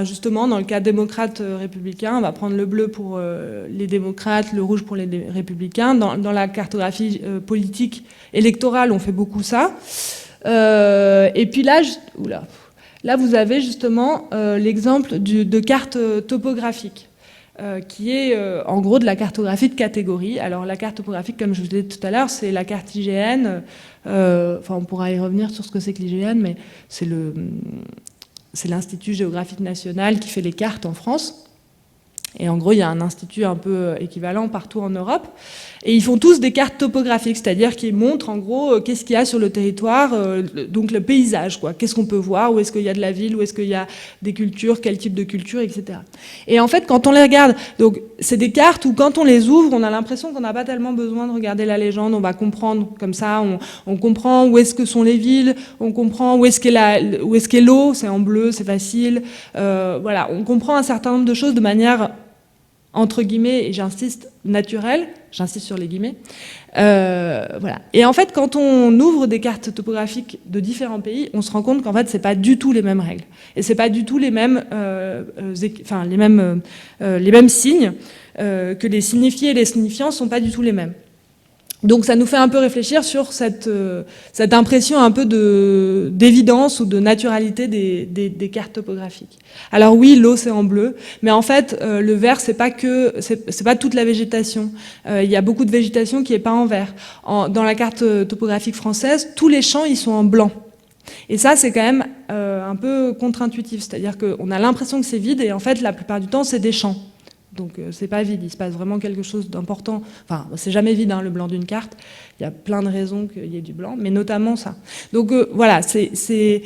justement dans le cas démocrate-républicain, on va prendre le bleu pour les démocrates, le rouge pour les républicains. Dans la cartographie politique électorale, on fait beaucoup ça. Et puis là, là vous avez justement l'exemple de cartes topographiques. Qui est en gros de la cartographie de catégorie. Alors la carte topographique, comme je vous l'ai dit tout à l'heure, c'est la carte IGN. Enfin, on pourra y revenir sur ce que c'est que l'IGN, mais c'est l'Institut géographique national qui fait les cartes en France. Et en gros, il y a un institut un peu équivalent partout en Europe. Et ils font tous des cartes topographiques, c'est-à-dire qu'ils montrent en gros qu'est-ce qu'il y a sur le territoire, donc le paysage, quoi. Qu'est-ce qu'on peut voir, où est-ce qu'il y a de la ville, où est-ce qu'il y a des cultures, quel type de culture, etc. Et en fait, quand on les regarde, donc c'est des cartes où quand on les ouvre, on a l'impression qu'on n'a pas tellement besoin de regarder la légende, on va comprendre comme ça, on comprend où est-ce que sont les villes, on comprend où est-ce qu'est l'eau, c'est en bleu, c'est facile. Voilà, on comprend un certain nombre de choses de manière entre guillemets, et j'insiste, naturel, j'insiste sur les guillemets. Voilà. Et en fait, quand on ouvre des cartes topographiques de différents pays, on se rend compte qu'en fait, c'est pas du tout les mêmes règles. Et c'est pas du tout les mêmes, les mêmes signes, que les signifiés et les signifiants sont pas du tout les mêmes. Donc ça nous fait un peu réfléchir sur cette impression un peu d'évidence ou de naturalité des cartes topographiques. Alors oui, l'eau c'est en bleu, mais en fait le vert c'est pas toute la végétation. Il y a beaucoup de végétation qui est pas en vert. Dans la carte topographique française, tous les champs ils sont en blanc. Et ça c'est quand même un peu contre-intuitif, c'est-à-dire qu'on a l'impression que c'est vide et en fait la plupart du temps c'est des champs. Donc c'est pas vide, il se passe vraiment quelque chose d'important. Enfin, c'est jamais vide le blanc d'une carte. Il y a plein de raisons qu'il y ait du blanc, mais notamment ça. Donc voilà, c'est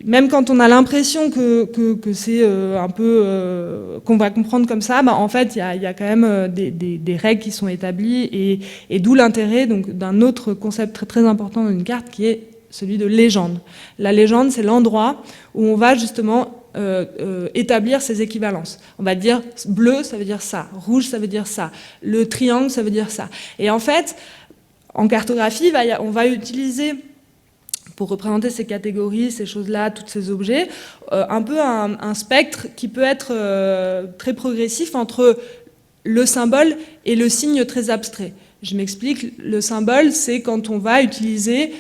même quand on a l'impression que c'est un peu qu'on va comprendre comme ça, en fait il y a quand même des règles qui sont établies et d'où l'intérêt donc d'un autre concept très très important dans une carte qui est celui de légende. La légende, c'est l'endroit où on va justement établir ces équivalences. On va dire bleu, ça veut dire ça, rouge, ça veut dire ça, le triangle, ça veut dire ça. Et en fait, en cartographie, on va utiliser, pour représenter ces catégories, ces choses-là, tous ces objets, un peu un spectre qui peut être très progressif entre le symbole et le signe très abstrait. Je m'explique, le symbole, c'est quand on va utiliser,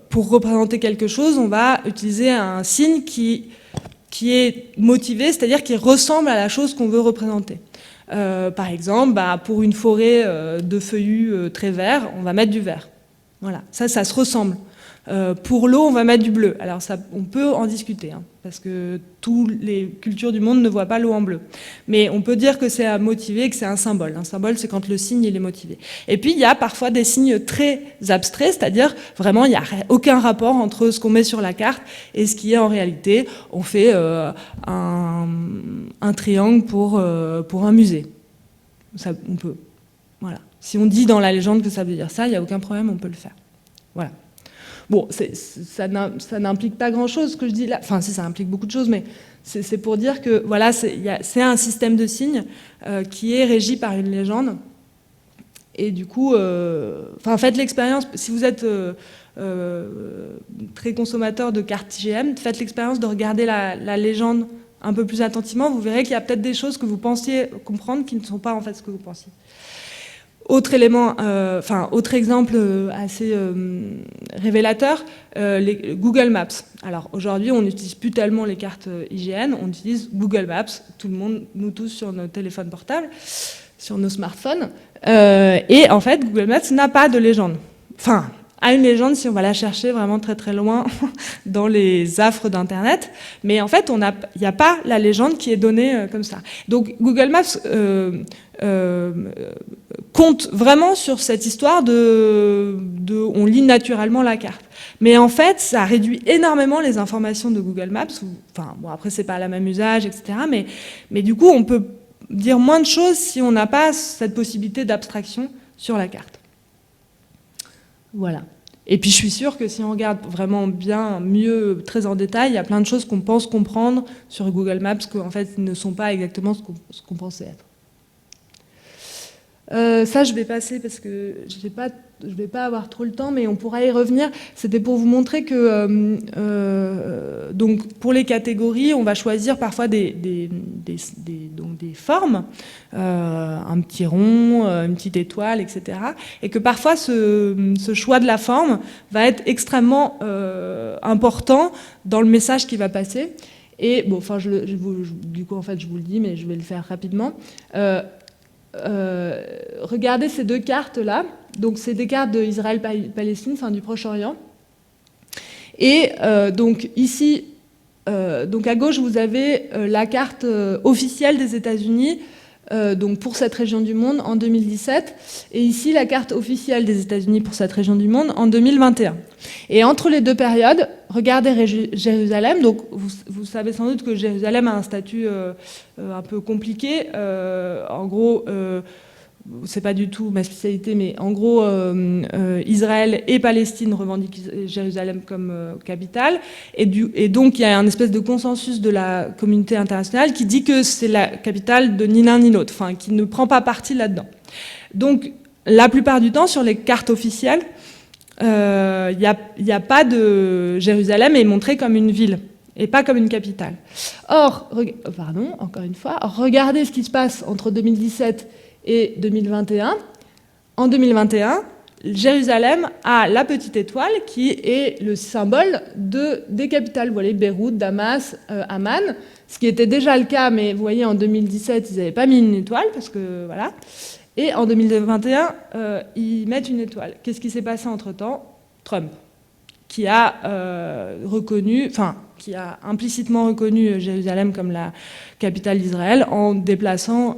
pour représenter quelque chose, on va utiliser un signe qui est motivé, c'est-à-dire qui ressemble à la chose qu'on veut représenter. Par exemple, pour une forêt de feuillus très verts, on va mettre du vert. Voilà, ça se ressemble. Pour l'eau, on va mettre du bleu. Alors ça, on peut en discuter, hein, parce que toutes les cultures du monde ne voient pas l'eau en bleu. Mais on peut dire que c'est motivé, que c'est un symbole. Un symbole, c'est quand le signe il est motivé. Et puis il y a parfois des signes très abstraits, c'est-à-dire vraiment il n'y a aucun rapport entre ce qu'on met sur la carte et ce qui est en réalité. On fait un triangle pour un musée. Ça, on peut. Voilà. Si on dit dans la légende que ça veut dire ça, il n'y a aucun problème, on peut le faire. Voilà. Bon, ça n'implique pas grand-chose, ce que je dis là. Enfin, si, ça implique beaucoup de choses, mais c'est pour dire que voilà, c'est un système de signes qui est régi par une légende. Et du coup, faites l'expérience, si vous êtes très consommateur de cartes IGM, faites l'expérience de regarder la légende un peu plus attentivement. Vous verrez qu'il y a peut-être des choses que vous pensiez comprendre qui ne sont pas en fait ce que vous pensiez. Autre élément, autre exemple assez révélateur, les Google Maps. Alors aujourd'hui, on n'utilise plus tellement les cartes IGN, on utilise Google Maps, tout le monde, nous tous sur nos téléphones portables, sur nos smartphones. Et en fait, Google Maps n'a pas de légende. Enfin, a une légende si on va la chercher vraiment très très loin dans les affres d'Internet. Mais en fait, il n'y a pas la légende qui est donnée comme ça. Donc Google Maps compte vraiment sur cette histoire on lit naturellement la carte. Mais en fait, ça réduit énormément les informations de Google Maps. Enfin, bon, après, c'est pas la même usage, etc. Mais du coup, on peut dire moins de choses si on n'a pas cette possibilité d'abstraction sur la carte. Voilà. Et puis je suis sûre que si on regarde vraiment bien, mieux, très en détail, il y a plein de choses qu'on pense comprendre sur Google Maps qu'en fait ne sont pas exactement ce qu'on pensait être. Ça, je vais passer parce que je vais pas avoir trop le temps, mais on pourra y revenir. C'était pour vous montrer que donc pour les catégories, on va choisir parfois des formes, un petit rond, une petite étoile, etc. Et que parfois ce choix de la forme va être extrêmement important dans le message qui va passer. Et bon, enfin, du coup, en fait, je vous le dis, mais je vais le faire rapidement. Regardez ces deux cartes-là. Donc, c'est des cartes d'Israël-Palestine, enfin du Proche-Orient. Et donc, ici, donc à gauche, vous avez la carte officielle des États-Unis donc pour cette région du monde en 2017. Et ici, la carte officielle des États-Unis pour cette région du monde en 2021. Et entre les deux périodes, regardez Jérusalem. Donc, vous savez sans doute que Jérusalem a un statut un peu compliqué. En gros, c'est pas du tout ma spécialité, mais en gros, Israël et Palestine revendiquent Jérusalem comme capitale. Et donc, il y a un espèce de consensus de la communauté internationale qui dit que c'est la capitale de ni l'un ni l'autre, enfin, qui ne prend pas parti là-dedans. Donc, la plupart du temps, sur les cartes officielles, il n'y a pas de Jérusalem est montrée comme une ville et pas comme une capitale. Or, encore une fois, regardez ce qui se passe entre 2017 et 2021. En 2021, Jérusalem a la petite étoile qui est le symbole des capitales. Vous voyez, Beyrouth, Damas, Amman, ce qui était déjà le cas, mais vous voyez, en 2017, ils n'avaient pas mis une étoile, parce que voilà. Et en 2021, ils mettent une étoile. Qu'est-ce qui s'est passé entre-temps ? Trump, qui a qui a implicitement reconnu Jérusalem comme la capitale d'Israël en déplaçant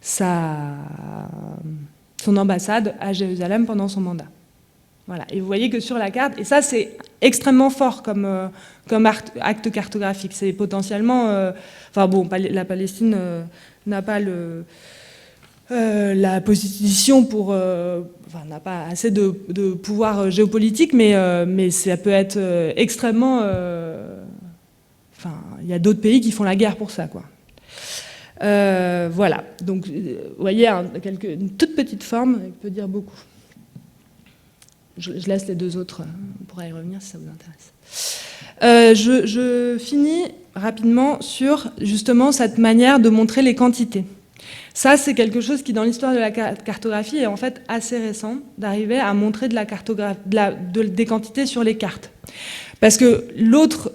son ambassade à Jérusalem pendant son mandat. Voilà. Et vous voyez que sur la carte, et ça c'est extrêmement fort comme acte cartographique, c'est potentiellement... la Palestine n'a pas la position n'a pas assez de pouvoir géopolitique, mais ça peut être extrêmement... il y a d'autres pays qui font la guerre pour ça, quoi. Voilà. Donc, vous voyez, une toute petite forme, elle peut dire beaucoup. Je laisse les deux autres, on pourra y revenir si ça vous intéresse. Je finis rapidement sur, justement, cette manière de montrer les quantités. Ça, c'est quelque chose qui, dans l'histoire de la cartographie, est en fait assez récent, d'arriver à montrer des quantités sur les cartes. Parce que l'autre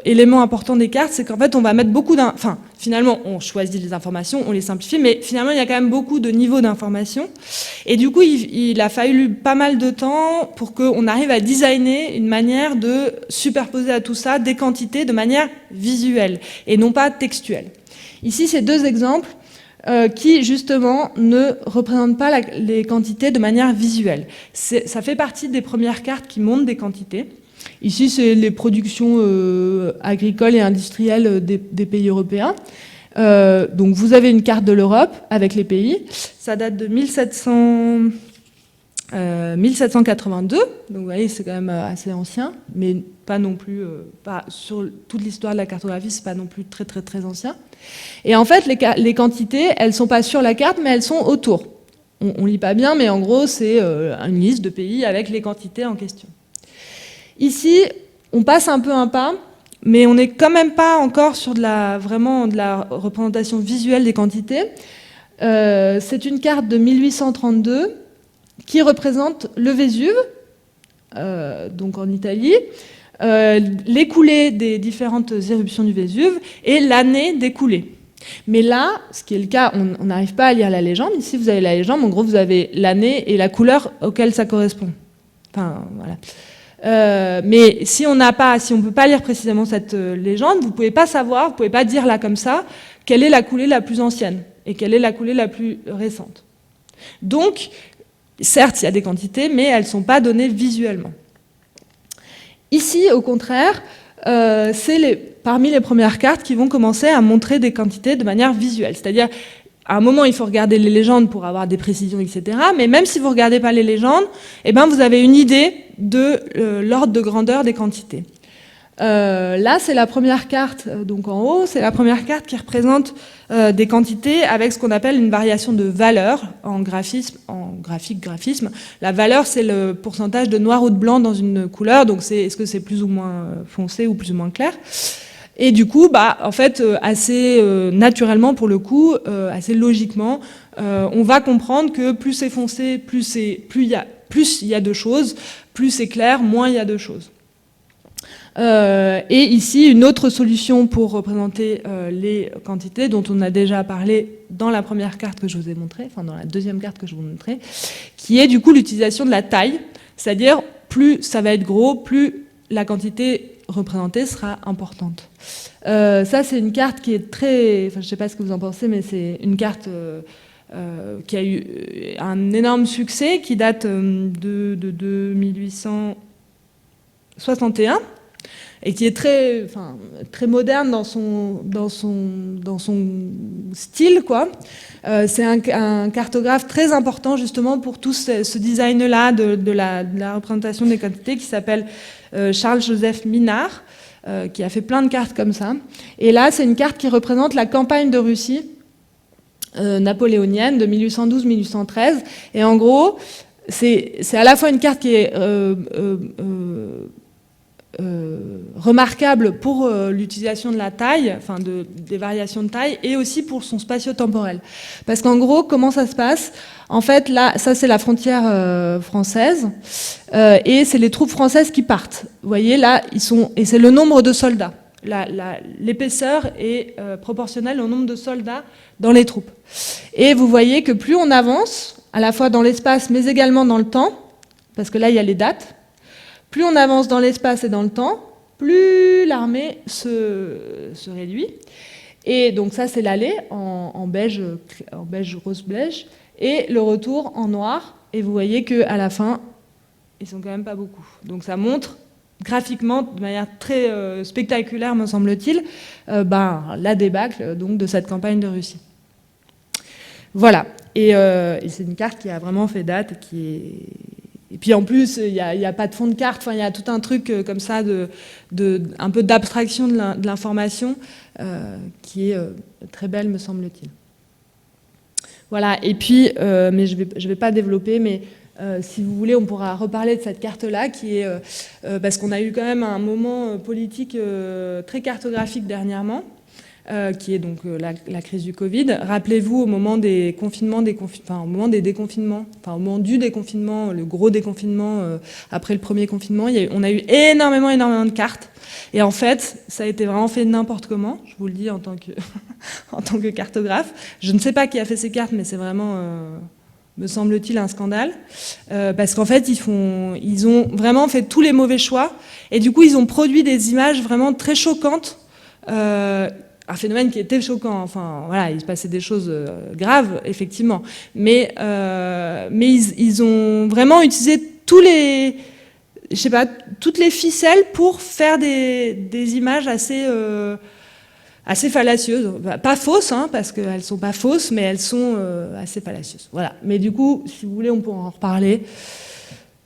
élément important des cartes, c'est qu'en fait, on va mettre beaucoup enfin, finalement, on choisit les informations, on les simplifie, mais finalement, il y a quand même beaucoup de niveaux d'informations. Et du coup, il a fallu pas mal de temps pour qu'on arrive à designer une manière de superposer à tout ça des quantités de manière visuelle et non pas textuelle. Ici, c'est deux exemples qui, justement, ne représentent pas les quantités de manière visuelle. Ça fait partie des premières cartes qui montrent des quantités. Ici, c'est les productions agricoles et industrielles des pays européens. Donc, vous avez une carte de l'Europe avec les pays. Ça date de 1782. Donc, vous voyez, c'est quand même assez ancien, mais pas non plus, pas sur toute l'histoire de la cartographie, c'est pas non plus très, très, très ancien. Et en fait, les quantités, elles sont pas sur la carte, mais elles sont autour. On lit pas bien, mais en gros, c'est une liste de pays avec les quantités en question. Ici, on passe un peu un pas, mais on n'est quand même pas encore sur vraiment de la représentation visuelle des quantités. C'est une carte de 1832 qui représente le Vésuve, donc en Italie, les coulées des différentes éruptions du Vésuve et l'année des coulées. Mais là, ce qui est le cas, on n'arrive pas à lire la légende. Ici, vous avez la légende, en gros, vous avez l'année et la couleur auquel ça correspond. Enfin, voilà. Mais si on ne peut pas lire précisément cette légende, vous ne pouvez pas savoir, vous ne pouvez pas dire là comme ça, quelle est la coulée la plus ancienne et quelle est la coulée la plus récente. Donc, certes, il y a des quantités, mais elles ne sont pas données visuellement. Ici, au contraire, c'est parmi les premières cartes qui vont commencer à montrer des quantités de manière visuelle. C'est-à-dire, à un moment, il faut regarder les légendes pour avoir des précisions, etc. Mais même si vous ne regardez pas les légendes, eh ben, vous avez une idée de l'ordre de grandeur des quantités. Là, c'est la première carte, donc en haut, c'est la première carte qui représente des quantités avec ce qu'on appelle une variation de valeur en graphisme, graphisme. La valeur, c'est le pourcentage de noir ou de blanc dans une couleur, donc est-ce que c'est plus ou moins foncé ou plus ou moins clair. Et du coup, en fait, assez naturellement pour le coup, assez logiquement, on va comprendre que plus c'est foncé, plus il y a de choses, plus c'est clair, moins il y a de choses. Et ici, une autre solution pour représenter les quantités dont on a déjà parlé dans la première carte que je vous ai montrée, enfin dans la deuxième carte que je vous montrais, qui est du coup l'utilisation de la taille, c'est-à-dire plus ça va être gros, plus la quantité représentée sera importante. Ça, c'est une carte qui est très... Enfin, je ne sais pas ce que vous en pensez, mais c'est une carte qui a eu un énorme succès, qui date de 1861, et qui est très moderne dans son style, quoi. C'est un cartographe très important, justement, pour tout ce design-là de la représentation des quantités, qui s'appelle Charles-Joseph Minard, qui a fait plein de cartes comme ça. Et là, c'est une carte qui représente la campagne de Russie napoléonienne de 1812-1813. Et en gros, c'est à la fois une carte qui est remarquable pour l'utilisation de la taille, enfin des variations de taille, et aussi pour son spatio-temporel. Parce qu'en gros, comment ça se passe ? En fait, là, ça c'est la frontière française, et c'est les troupes françaises qui partent. Vous voyez, là, et c'est le nombre de soldats. L'épaisseur est proportionnelle au nombre de soldats dans les troupes. Et vous voyez que plus on avance, à la fois dans l'espace, mais également dans le temps, parce que là, il y a les dates, plus on avance dans l'espace et dans le temps, plus l'armée se réduit. Et donc ça, c'est l'aller en beige, rose-beige, et le retour en noir. Et vous voyez qu'à la fin, ils sont quand même pas beaucoup. Donc ça montre graphiquement, de manière très spectaculaire, me semble-t-il, la débâcle donc, de cette campagne de Russie. Voilà. Et c'est une carte qui a vraiment fait date, et puis en plus, il n'y a pas de fond de carte, enfin, il y a tout un truc comme ça, un peu d'abstraction de l'information, qui est très belle, me semble-t-il. Voilà, et puis, mais je vais pas développer, mais si vous voulez, on pourra reparler de cette carte-là, qui est parce qu'on a eu quand même un moment politique très cartographique dernièrement. qui est donc la crise du Covid. Rappelez-vous, au moment des confinements, au moment des déconfinements, au moment du déconfinement, le gros déconfinement après le premier confinement, on a eu énormément de cartes. Et en fait, ça a été vraiment fait n'importe comment, je vous le dis en tant que cartographe. Je ne sais pas qui a fait ces cartes, mais c'est vraiment, me semble-t-il, un scandale. Parce qu'en fait, ils ont vraiment fait tous les mauvais choix. Et du coup, ils ont produit des images vraiment très choquantes. Un phénomène qui était choquant. Enfin, voilà, il se passait des choses graves, effectivement. Mais ils ont vraiment utilisé toutes les ficelles pour faire des images assez fallacieuses. Pas fausses, hein, parce qu'elles sont pas fausses, mais elles sont assez fallacieuses. Voilà. Mais du coup, si vous voulez, on pourra en reparler.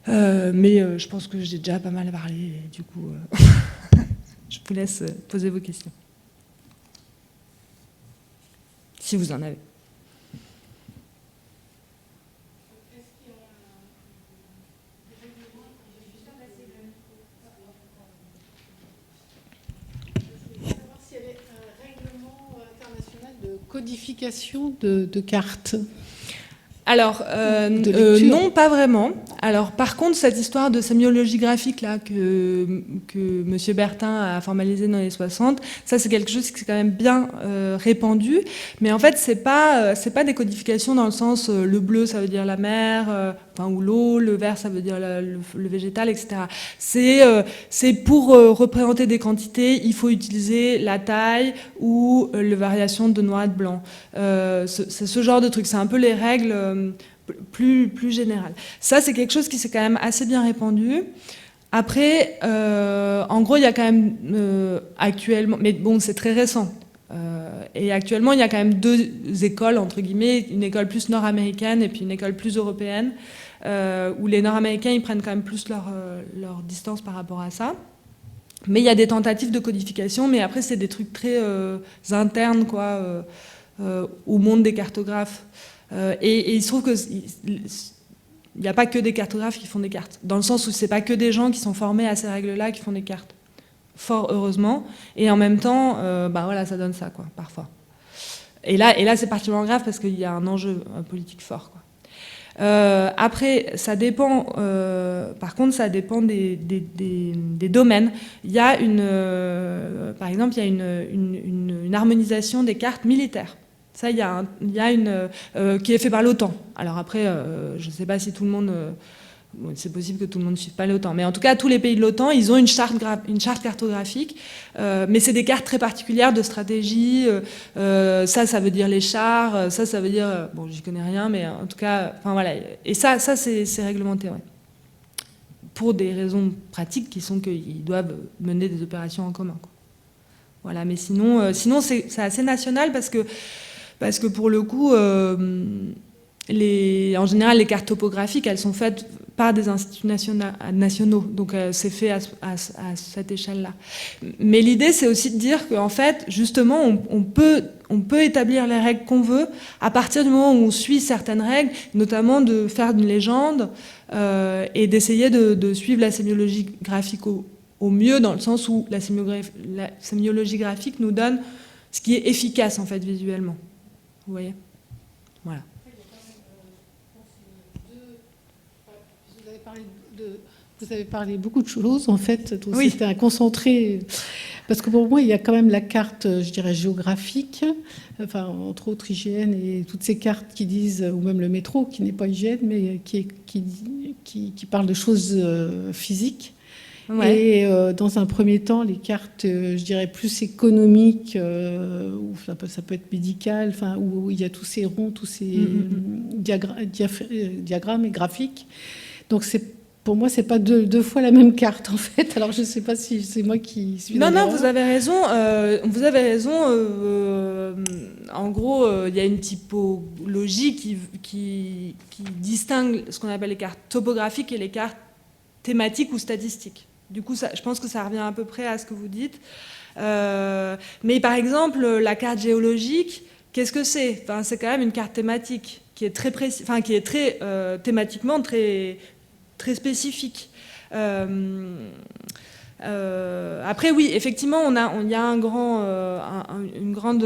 Mais je pense que j'ai déjà pas mal parlé. Et du coup, je vous laisse poser vos questions. Si vous en avez. Codification de cartes. Alors, non, pas vraiment. Alors, par contre, cette histoire de sémiologie graphique là, que M. Bertin a formalisé dans les 60, ça, c'est quelque chose qui est quand même bien répandu. Mais en fait, c'est pas des codifications dans le sens le bleu, ça veut dire la mer, ou l'eau, le vert, ça veut dire le végétal, etc. C'est pour représenter des quantités, il faut utiliser la taille ou les variations de noir et de blanc. C'est ce genre de truc. C'est un peu les règles plus générales. Ça, c'est quelque chose qui s'est quand même assez bien répandu. Après, en gros, il y a quand même actuellement, mais bon, c'est très récent. Et actuellement, il y a quand même deux écoles, entre guillemets, une école plus nord-américaine et puis une école plus européenne, où les nord-américains, ils prennent quand même plus leur distance par rapport à ça. Mais il y a des tentatives de codification, mais après, c'est des trucs très internes, quoi, au monde des cartographes. Et il se trouve qu'il n'y a pas que des cartographes qui font des cartes, dans le sens où c'est pas que des gens qui sont formés à ces règles-là qui font des cartes. Fort heureusement, et en même temps, voilà, ça donne ça, quoi, parfois. Et là, c'est particulièrement grave parce qu'il y a un enjeu politique fort, quoi. Après, ça dépend. Par contre, ça dépend des domaines. Il y a par exemple, il y a une harmonisation des cartes militaires. Ça, il y a une qui est fait par l'OTAN. Alors après, je ne sais pas si tout le monde. C'est possible que tout le monde ne suive pas l'OTAN. Mais en tout cas, tous les pays de l'OTAN, ils ont une charte cartographique. Mais c'est des cartes très particulières de stratégie. Ça veut dire les chars. Ça veut dire... Bon, j'y connais rien, mais en tout cas... Enfin, voilà. Et ça c'est réglementé, ouais. Pour des raisons pratiques qui sont qu'ils doivent mener des opérations en commun, quoi. Voilà. Mais sinon c'est assez national parce que pour le coup... en général, les cartes topographiques, elles sont faites par des instituts nationaux. Donc, c'est fait à cette échelle-là. Mais l'idée, c'est aussi de dire qu'en fait, justement, on peut établir les règles qu'on veut à partir du moment où on suit certaines règles, notamment de faire une légende et d'essayer de suivre la sémiologie graphique au mieux, dans le sens où la sémiologie graphique nous donne ce qui est efficace, en fait, visuellement. Vous voyez ? Voilà. Vous avez parlé beaucoup de choses, en fait. Oui. C'était un concentré. Parce que pour moi, il y a quand même la carte, je dirais, géographique, enfin, entre autres IGN et toutes ces cartes qui disent, ou même le métro, qui n'est pas IGN, mais qui parle de choses physiques. Ouais. Et dans un premier temps, les cartes, je dirais, plus économiques, où ça peut être médical, enfin, où il y a tous ces ronds, tous ces diagrammes et graphiques. Donc, pour moi, c'est pas deux fois la même carte, en fait. Alors, je ne sais pas si c'est moi qui suis... Non, vous avez raison. Vous avez raison. En gros, il y a une typologie qui distingue ce qu'on appelle les cartes topographiques et les cartes thématiques ou statistiques. Du coup, je pense que ça revient à peu près à ce que vous dites. Mais par exemple, la carte géologique, qu'est-ce que c'est ? Enfin, c'est quand même une carte thématique qui est très précise, enfin, qui est très thématiquement très spécifique. Après, oui, effectivement, il y a une grande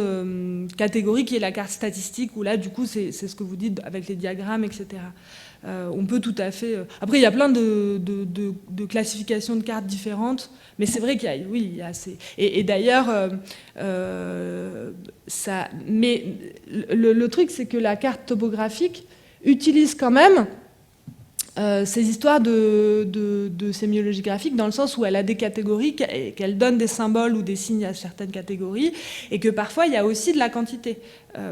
catégorie qui est la carte statistique, où là, du coup, c'est ce que vous dites avec les diagrammes, etc. On peut tout à fait... Après, il y a plein de classifications de cartes différentes, mais c'est vrai qu'il y a... Oui, il y a assez... Et d'ailleurs, mais le truc, c'est que la carte topographique utilise quand même ces histoires de sémiologie graphique, dans le sens où elle a des catégories, qu'elle donne des symboles ou des signes à certaines catégories, et que parfois il y a aussi de la quantité.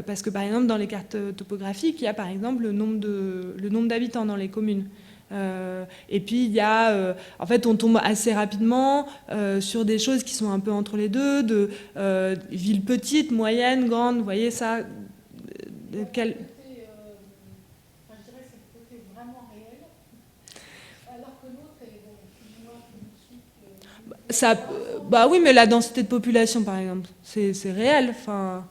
Parce que par exemple dans les cartes topographiques, il y a par exemple le nombre d'habitants dans les communes. Et puis il y a, en fait on tombe assez rapidement sur des choses qui sont un peu entre les deux, de villes petites, moyennes, grandes, vous voyez ça ça, bah oui, mais la densité de population, par exemple, c'est réel. Enfin,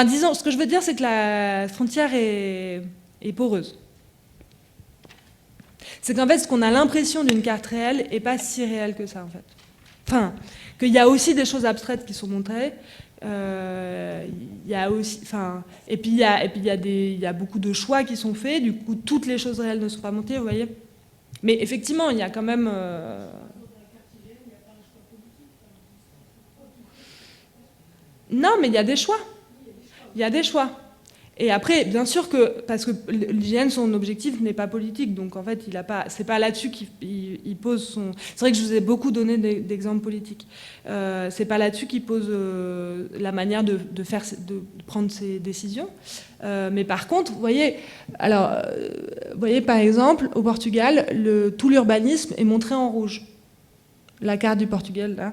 disons, ce que je veux dire, c'est que la frontière est poreuse. C'est qu'en fait, ce qu'on a l'impression d'une carte réelle n'est pas si réel que ça, en fait. Enfin, qu'il y a aussi des choses abstraites qui sont montrées. Il y a aussi, enfin, et puis il y a beaucoup de choix qui sont faits. Du coup, toutes les choses réelles ne sont pas montées, vous voyez. Mais effectivement, il y a quand même. Non, mais il y a des choix. Il y a des choix. Et après, bien sûr que, parce que l'IGN, son objectif n'est pas politique, donc en fait, c'est pas là-dessus qu'il pose son... C'est vrai que je vous ai beaucoup donné d'exemples politiques. C'est pas là-dessus qu'il pose la manière de prendre ses décisions. Mais par contre, vous voyez, par exemple, au Portugal, tout l'urbanisme est montré en rouge. La carte du Portugal, là.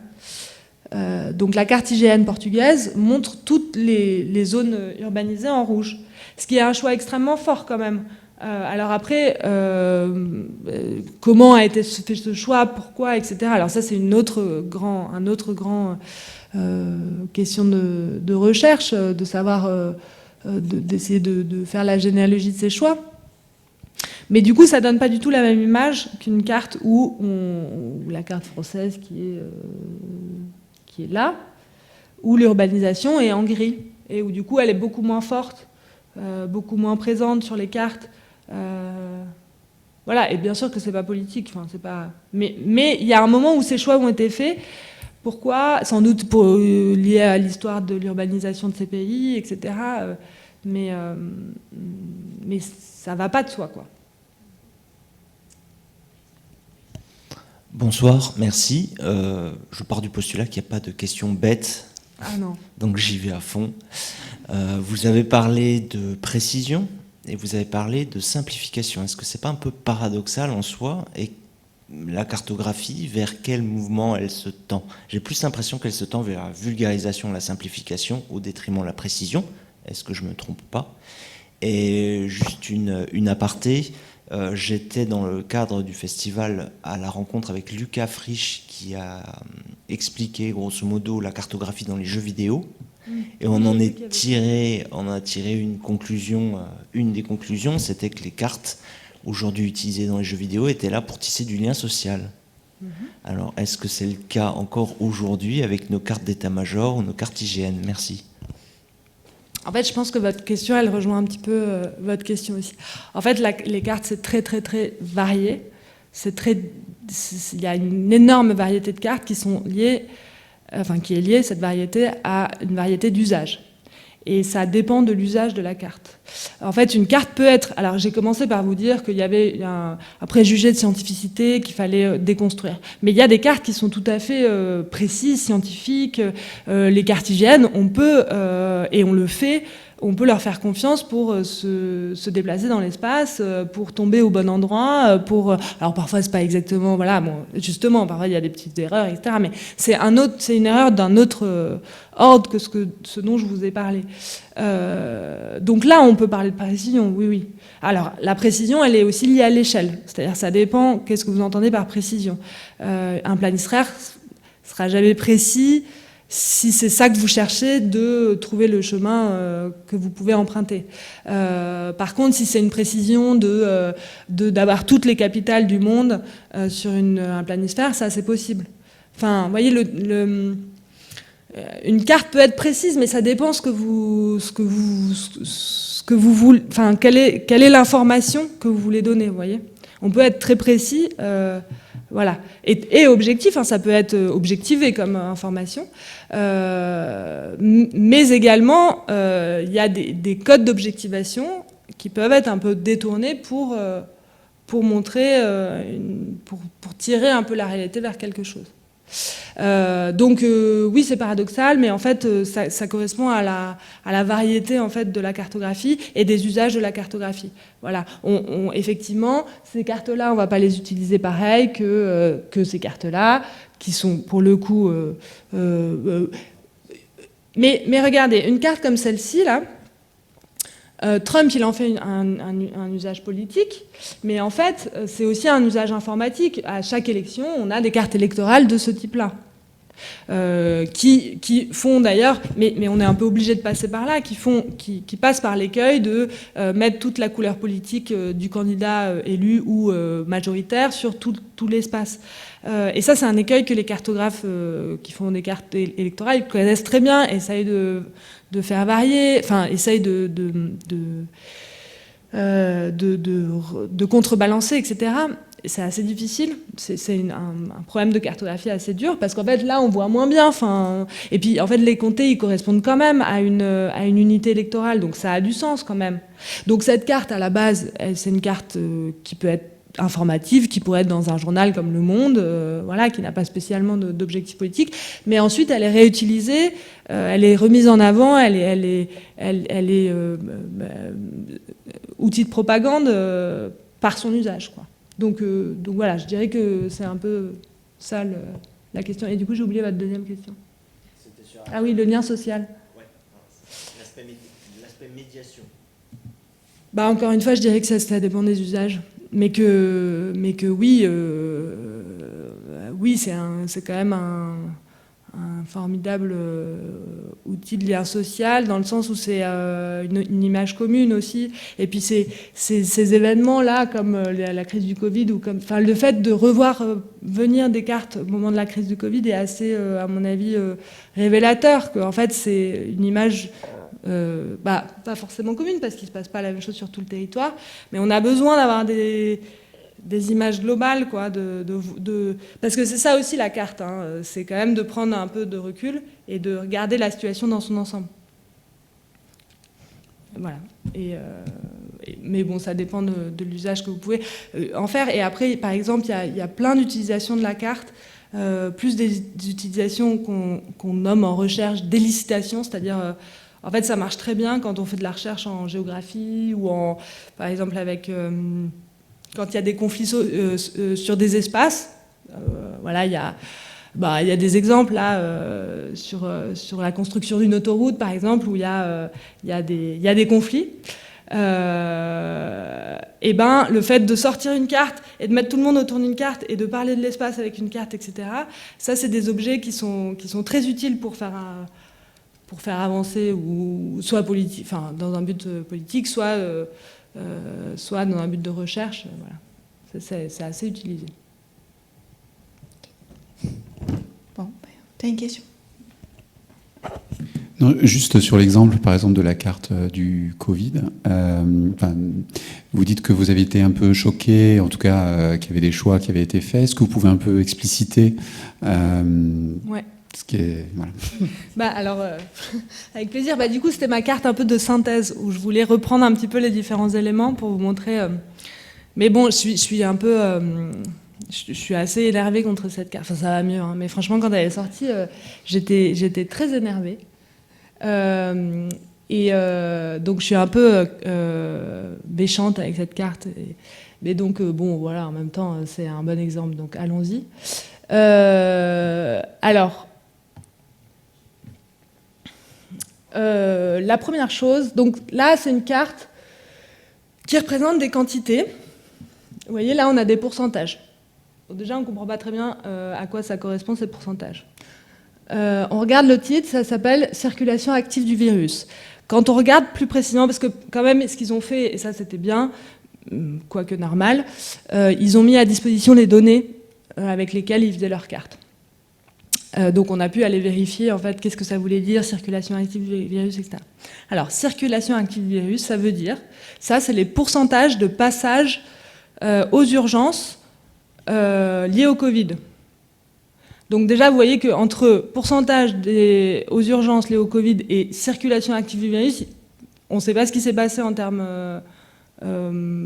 Donc la carte IGN portugaise montre toutes les zones urbanisées en rouge, ce qui est un choix extrêmement fort quand même. Alors après, comment a été fait ce choix, pourquoi, etc. Alors ça c'est un autre grand question de recherche, de savoir, d'essayer de faire la généalogie de ces choix. Mais du coup, ça donne pas du tout la même image qu'une carte où la carte française qui est là, où l'urbanisation est en gris, et où du coup elle est beaucoup moins forte, beaucoup moins présente sur les cartes. Voilà, et bien sûr que c'est pas politique, enfin, c'est pas... mais il y a un moment où ces choix ont été faits. Pourquoi? Sans doute lié à l'histoire de l'urbanisation de ces pays, etc. Mais ça va pas de soi, quoi. Bonsoir, merci. Je pars du postulat qu'il n'y a pas de questions bêtes. Ah non. Donc j'y vais à fond. Vous avez parlé de précision et vous avez parlé de simplification. Est-ce que c'est pas un peu paradoxal en soi? Et la cartographie, vers quel mouvement elle se tend? J'ai plus l'impression qu'elle se tend vers la vulgarisation, la simplification, au détriment de la précision. Est-ce que je me trompe pas? Et juste une aparté. J'étais dans le cadre du festival à la rencontre avec Lucas Frisch qui a expliqué grosso modo la cartographie dans les jeux vidéo. Et on a tiré une conclusion. Une des conclusions, c'était que les cartes aujourd'hui utilisées dans les jeux vidéo étaient là pour tisser du lien social. Alors, est-ce que c'est le cas encore aujourd'hui avec nos cartes d'état-major ou nos cartes IGN? Merci. En fait, je pense que votre question, elle rejoint un petit peu votre question aussi. En fait, les cartes, c'est très, très, très varié. Il y a une énorme variété de cartes qui sont liées, qui est liée, cette variété, à une variété d'usages. Et ça dépend de l'usage de la carte. En fait, une carte peut être... Alors, j'ai commencé par vous dire qu'il y avait un préjugé de scientificité qu'il fallait déconstruire. Mais il y a des cartes qui sont tout à fait précises, scientifiques. Les cartes IGN, on peut, et on le fait, on peut leur faire confiance pour se déplacer dans l'espace, pour tomber au bon endroit, alors parfois c'est pas exactement, voilà, bon, justement, parfois il y a des petites erreurs, etc. Mais c'est une erreur d'un autre ordre que ce dont je vous ai parlé. Donc là, on peut parler de précision, oui, oui. Alors la précision, elle est aussi liée à l'échelle, c'est-à-dire ça dépend. Qu'est-ce que vous entendez par précision? Un planisphère sera jamais précis si c'est ça que vous cherchez, de trouver le chemin que vous pouvez emprunter. Par contre, si c'est une précision d'avoir toutes les capitales du monde sur un planisphère, ça c'est possible. Enfin, vous voyez, une carte peut être précise, mais ça dépend ce que vous voulez. Enfin, quelle est l'information que vous voulez donner, vous voyez. On peut être très précis. Voilà. Et objectif, hein, ça peut être objectivé comme information, mais également il y a des codes d'objectivation qui peuvent être un peu détournés pour montrer, pour tirer un peu la réalité vers quelque chose. Donc oui, c'est paradoxal, mais en fait ça correspond à la variété en fait de la cartographie et des usages de la cartographie. Voilà. Effectivement, ces cartes-là, on ne va pas les utiliser pareil que ces cartes-là, qui sont pour le coup. Mais regardez, une carte comme celle-ci là. Trump, il en fait un usage politique, mais en fait, c'est aussi un usage informatique. À chaque élection, on a des cartes électorales de ce type-là, qui font d'ailleurs, mais on est un peu obligé de passer par là, qui passent par l'écueil de mettre toute la couleur politique du candidat élu ou majoritaire sur tout l'espace. Et ça, c'est un écueil que les cartographes qui font des cartes électorales connaissent très bien, essayent de faire varier, enfin, essayent de contrebalancer, etc. Et c'est assez difficile. C'est un problème de cartographie assez dur, parce qu'en fait, là, on voit moins bien. Enfin, et puis, en fait, les comtés, ils correspondent quand même à une unité électorale, donc ça a du sens quand même. Donc cette carte, à la base, c'est une carte qui peut être informative, qui pourrait être dans un journal comme Le Monde, voilà, qui n'a pas spécialement d'objectif politique, mais ensuite elle est réutilisée, elle est remise en avant, elle est outil de propagande par son usage, quoi. Donc voilà, je dirais que c'est un peu ça la question. Et du coup, j'ai oublié votre deuxième question. Ah oui, le lien social. Ouais, l'aspect médiation. Bah, encore une fois, je dirais que ça dépend des usages. Mais que oui, oui, c'est quand même un formidable outil de lien social, dans le sens où c'est une image commune aussi. Et puis ces événements-là, comme la crise du Covid, ou enfin, le fait de revoir venir des cartes au moment de la crise du Covid est assez, à mon avis, révélateur. En fait, c'est une image... pas forcément commune, parce qu'il ne se passe pas la même chose sur tout le territoire, mais on a besoin d'avoir des images globales, quoi, parce que c'est ça aussi la carte, hein, c'est quand même de prendre un peu de recul et de regarder la situation dans son ensemble. Voilà. Mais bon, ça dépend de l'usage que vous pouvez en faire. Et après, par exemple, il y a plein d'utilisations de la carte, plus des utilisations qu'on nomme en recherche d'élicitation, c'est-à-dire... En fait, ça marche très bien quand on fait de la recherche en géographie ou par exemple, quand il y a des conflits sur des espaces. Voilà, il y a des exemples là sur la construction d'une autoroute, par exemple, où il y a des conflits. Et le fait de sortir une carte et de mettre tout le monde autour d'une carte et de parler de l'espace avec une carte, etc. Ça, c'est des objets qui sont très utiles pour faire avancer, ou soit politique, enfin, dans un but politique, soit dans un but de recherche. Voilà. C'est assez utilisé. Bon, tu as une question ? Non, juste sur l'exemple, par exemple, de la carte du Covid, vous dites que vous avez été un peu choqué, en tout cas qu'il y avait des choix qui avaient été faits. Est-ce que vous pouvez un peu expliciter Ouais. Ce qui est, voilà. Alors, avec plaisir. Du coup, c'était ma carte un peu de synthèse, où je voulais reprendre un petit peu les différents éléments pour vous montrer. Mais bon, je suis un peu... je suis assez énervée contre cette carte. Enfin, ça va mieux, hein. Mais franchement, quand elle est sortie, j'étais très énervée. Donc, je suis un peu méchante avec cette carte. Mais donc, bon, voilà, en même temps, c'est un bon exemple. Donc, allons-y. Alors... la première chose, donc là c'est une carte qui représente des quantités. Vous voyez, là on a des pourcentages. Donc déjà on ne comprend pas très bien à quoi ça correspond ces pourcentages. on regarde le titre, ça s'appelle « Circulation active du virus ». Quand on regarde plus précisément, parce que quand même, ce qu'ils ont fait, et ça c'était bien, quoique normal, ils ont mis à disposition les données avec lesquelles ils faisaient leurs cartes. Donc on a pu aller vérifier en fait qu'est-ce que ça voulait dire, circulation active du virus, etc. Alors, circulation active du virus, ça veut dire, ça c'est les pourcentages de passage aux urgences liés au Covid. Donc déjà, vous voyez qu'entre pourcentage aux urgences liées au Covid et circulation active du virus, on ne sait pas ce qui s'est passé en termes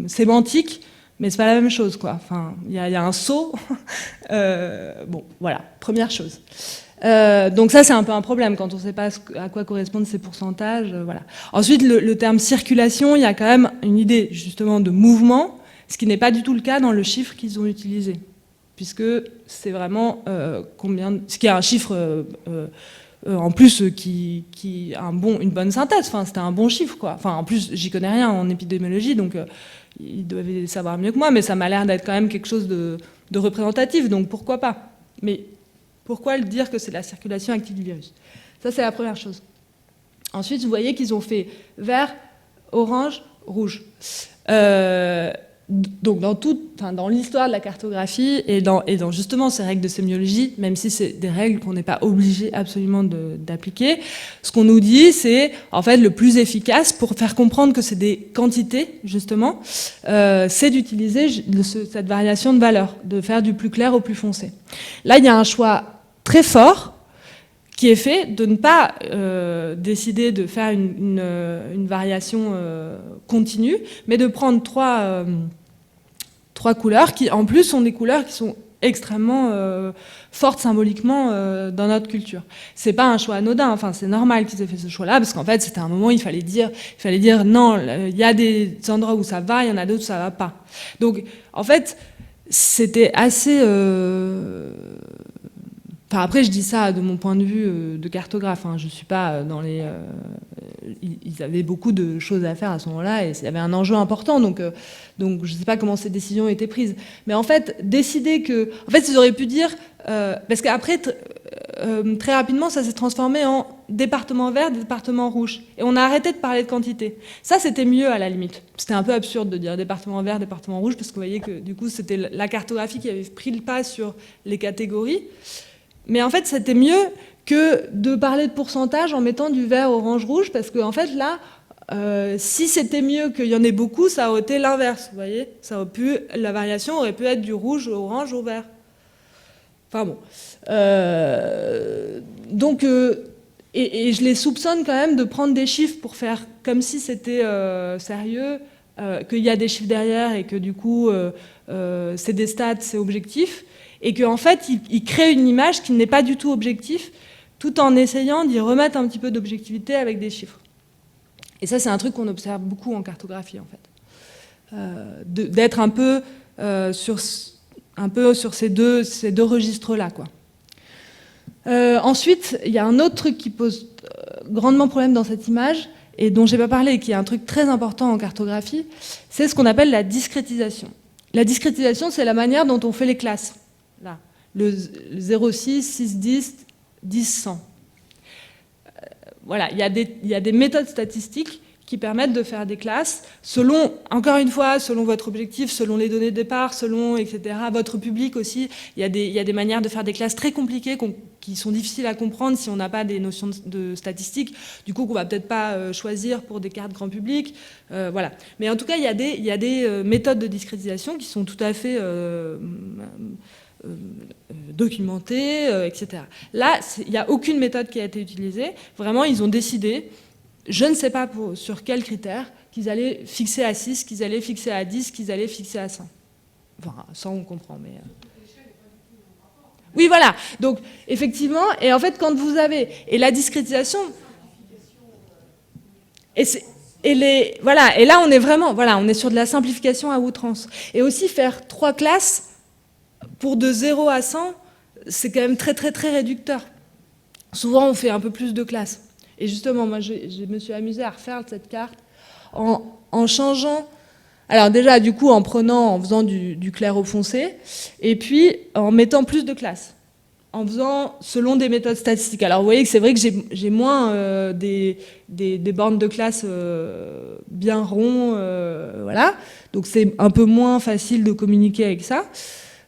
sémantiques, mais c'est pas la même chose, quoi. Enfin, il y a un saut. Bon, voilà, première chose. Donc ça, c'est un peu un problème quand on ne sait pas à quoi correspondent ces pourcentages. Voilà. Ensuite, le terme circulation, il y a quand même une idée justement de mouvement, ce qui n'est pas du tout le cas dans le chiffre qu'ils ont utilisé, puisque c'est vraiment ce qui est un chiffre en plus qui a une bonne synthèse. Enfin, c'était un bon chiffre, quoi. Enfin, en plus, j'y connais rien en épidémiologie, donc ils doivent savoir mieux que moi, mais ça m'a l'air d'être quand même quelque chose de représentatif, donc pourquoi pas. Mais pourquoi le dire que c'est la circulation active du virus? Ça, c'est la première chose. Ensuite, vous voyez qu'ils ont fait vert, orange, rouge. Donc dans l'histoire de la cartographie et dans justement ces règles de sémiologie, même si c'est des règles qu'on n'est pas obligé absolument d'appliquer, ce qu'on nous dit, c'est en fait le plus efficace pour faire comprendre que c'est des quantités, justement, c'est d'utiliser cette variation de valeur, de faire du plus clair au plus foncé. Là, il y a un choix très fort qui est fait de ne pas décider de faire une variation continue, mais de prendre trois couleurs qui, en plus, sont des couleurs qui sont extrêmement fortes symboliquement dans notre culture. C'est pas un choix anodin, enfin, c'est normal qu'ils aient fait ce choix-là, parce qu'en fait, c'était un moment où il fallait dire non, il y a des endroits où ça va, il y en a d'autres où ça va pas. Donc, en fait, c'était assez... Enfin, après, je dis ça de mon point de vue de cartographe. Hein. Je suis pas dans les... Ils avaient beaucoup de choses à faire à ce moment-là et il y avait un enjeu important. Donc je ne sais pas comment ces décisions étaient prises. Mais en fait, décider que... En fait, ils auraient pu dire... parce qu'après, très rapidement, ça s'est transformé en département vert, département rouge. Et on a arrêté de parler de quantité. Ça, c'était mieux à la limite. C'était un peu absurde de dire département vert, département rouge, parce que vous voyez que du coup, c'était la cartographie qui avait pris le pas sur les catégories. Mais en fait, c'était mieux que de parler de pourcentage en mettant du vert, orange, rouge, parce qu'en fait, là, si c'était mieux qu'il y en ait beaucoup, ça aurait été l'inverse, vous voyez, la variation aurait pu être du rouge au orange au vert. Enfin bon. Donc, et je les soupçonne quand même de prendre des chiffres pour faire comme si c'était sérieux, qu'il y a des chiffres derrière et que du coup, c'est des stats, c'est objectif. Et qu'en fait, il crée une image qui n'est pas du tout objective, tout en essayant d'y remettre un petit peu d'objectivité avec des chiffres. Et ça, c'est un truc qu'on observe beaucoup en cartographie, en fait. D'être un peu sur ces deux registres-là, quoi. Ensuite, il y a un autre truc qui pose grandement problème dans cette image, et dont je n'ai pas parlé, et qui est un truc très important en cartographie, c'est ce qu'on appelle la discrétisation. La discrétisation, c'est la manière dont on fait les classes. Là, le 0,6, 6,10, 10,100. Voilà, il y a des méthodes statistiques qui permettent de faire des classes selon, encore une fois, selon votre objectif, selon les données de départ, selon, etc., votre public aussi. Il y a des manières de faire des classes très compliquées qui sont difficiles à comprendre si on n'a pas des notions de statistiques, du coup qu'on va peut-être pas choisir pour des cartes grand public. Voilà. Mais en tout cas, il y a des méthodes de discrétisation qui sont tout à fait... documenté, etc. Là, il n'y a aucune méthode qui a été utilisée. Vraiment, ils ont décidé, je ne sais pas sur quels critères, qu'ils allaient fixer à 6, qu'ils allaient fixer à 10, qu'ils allaient fixer à 100. Enfin, 100, on comprend, mais... Oui, voilà. Donc, effectivement, et en fait, quand vous avez... Et la discrétisation... Voilà, et là, on est vraiment... Voilà, on est sur de la simplification à outrance. Et aussi, faire 3 classes... Pour de 0 à 100, c'est quand même très, très, très réducteur. Souvent, on fait un peu plus de classes. Et justement, moi, je me suis amusée à refaire cette carte en changeant... Alors déjà, du coup, en faisant du clair au foncé, et puis en mettant plus de classes. en faisant selon des méthodes statistiques. Alors vous voyez que c'est vrai que j'ai moins des bornes de classe bien ronds, voilà. Donc c'est un peu moins facile de communiquer avec ça.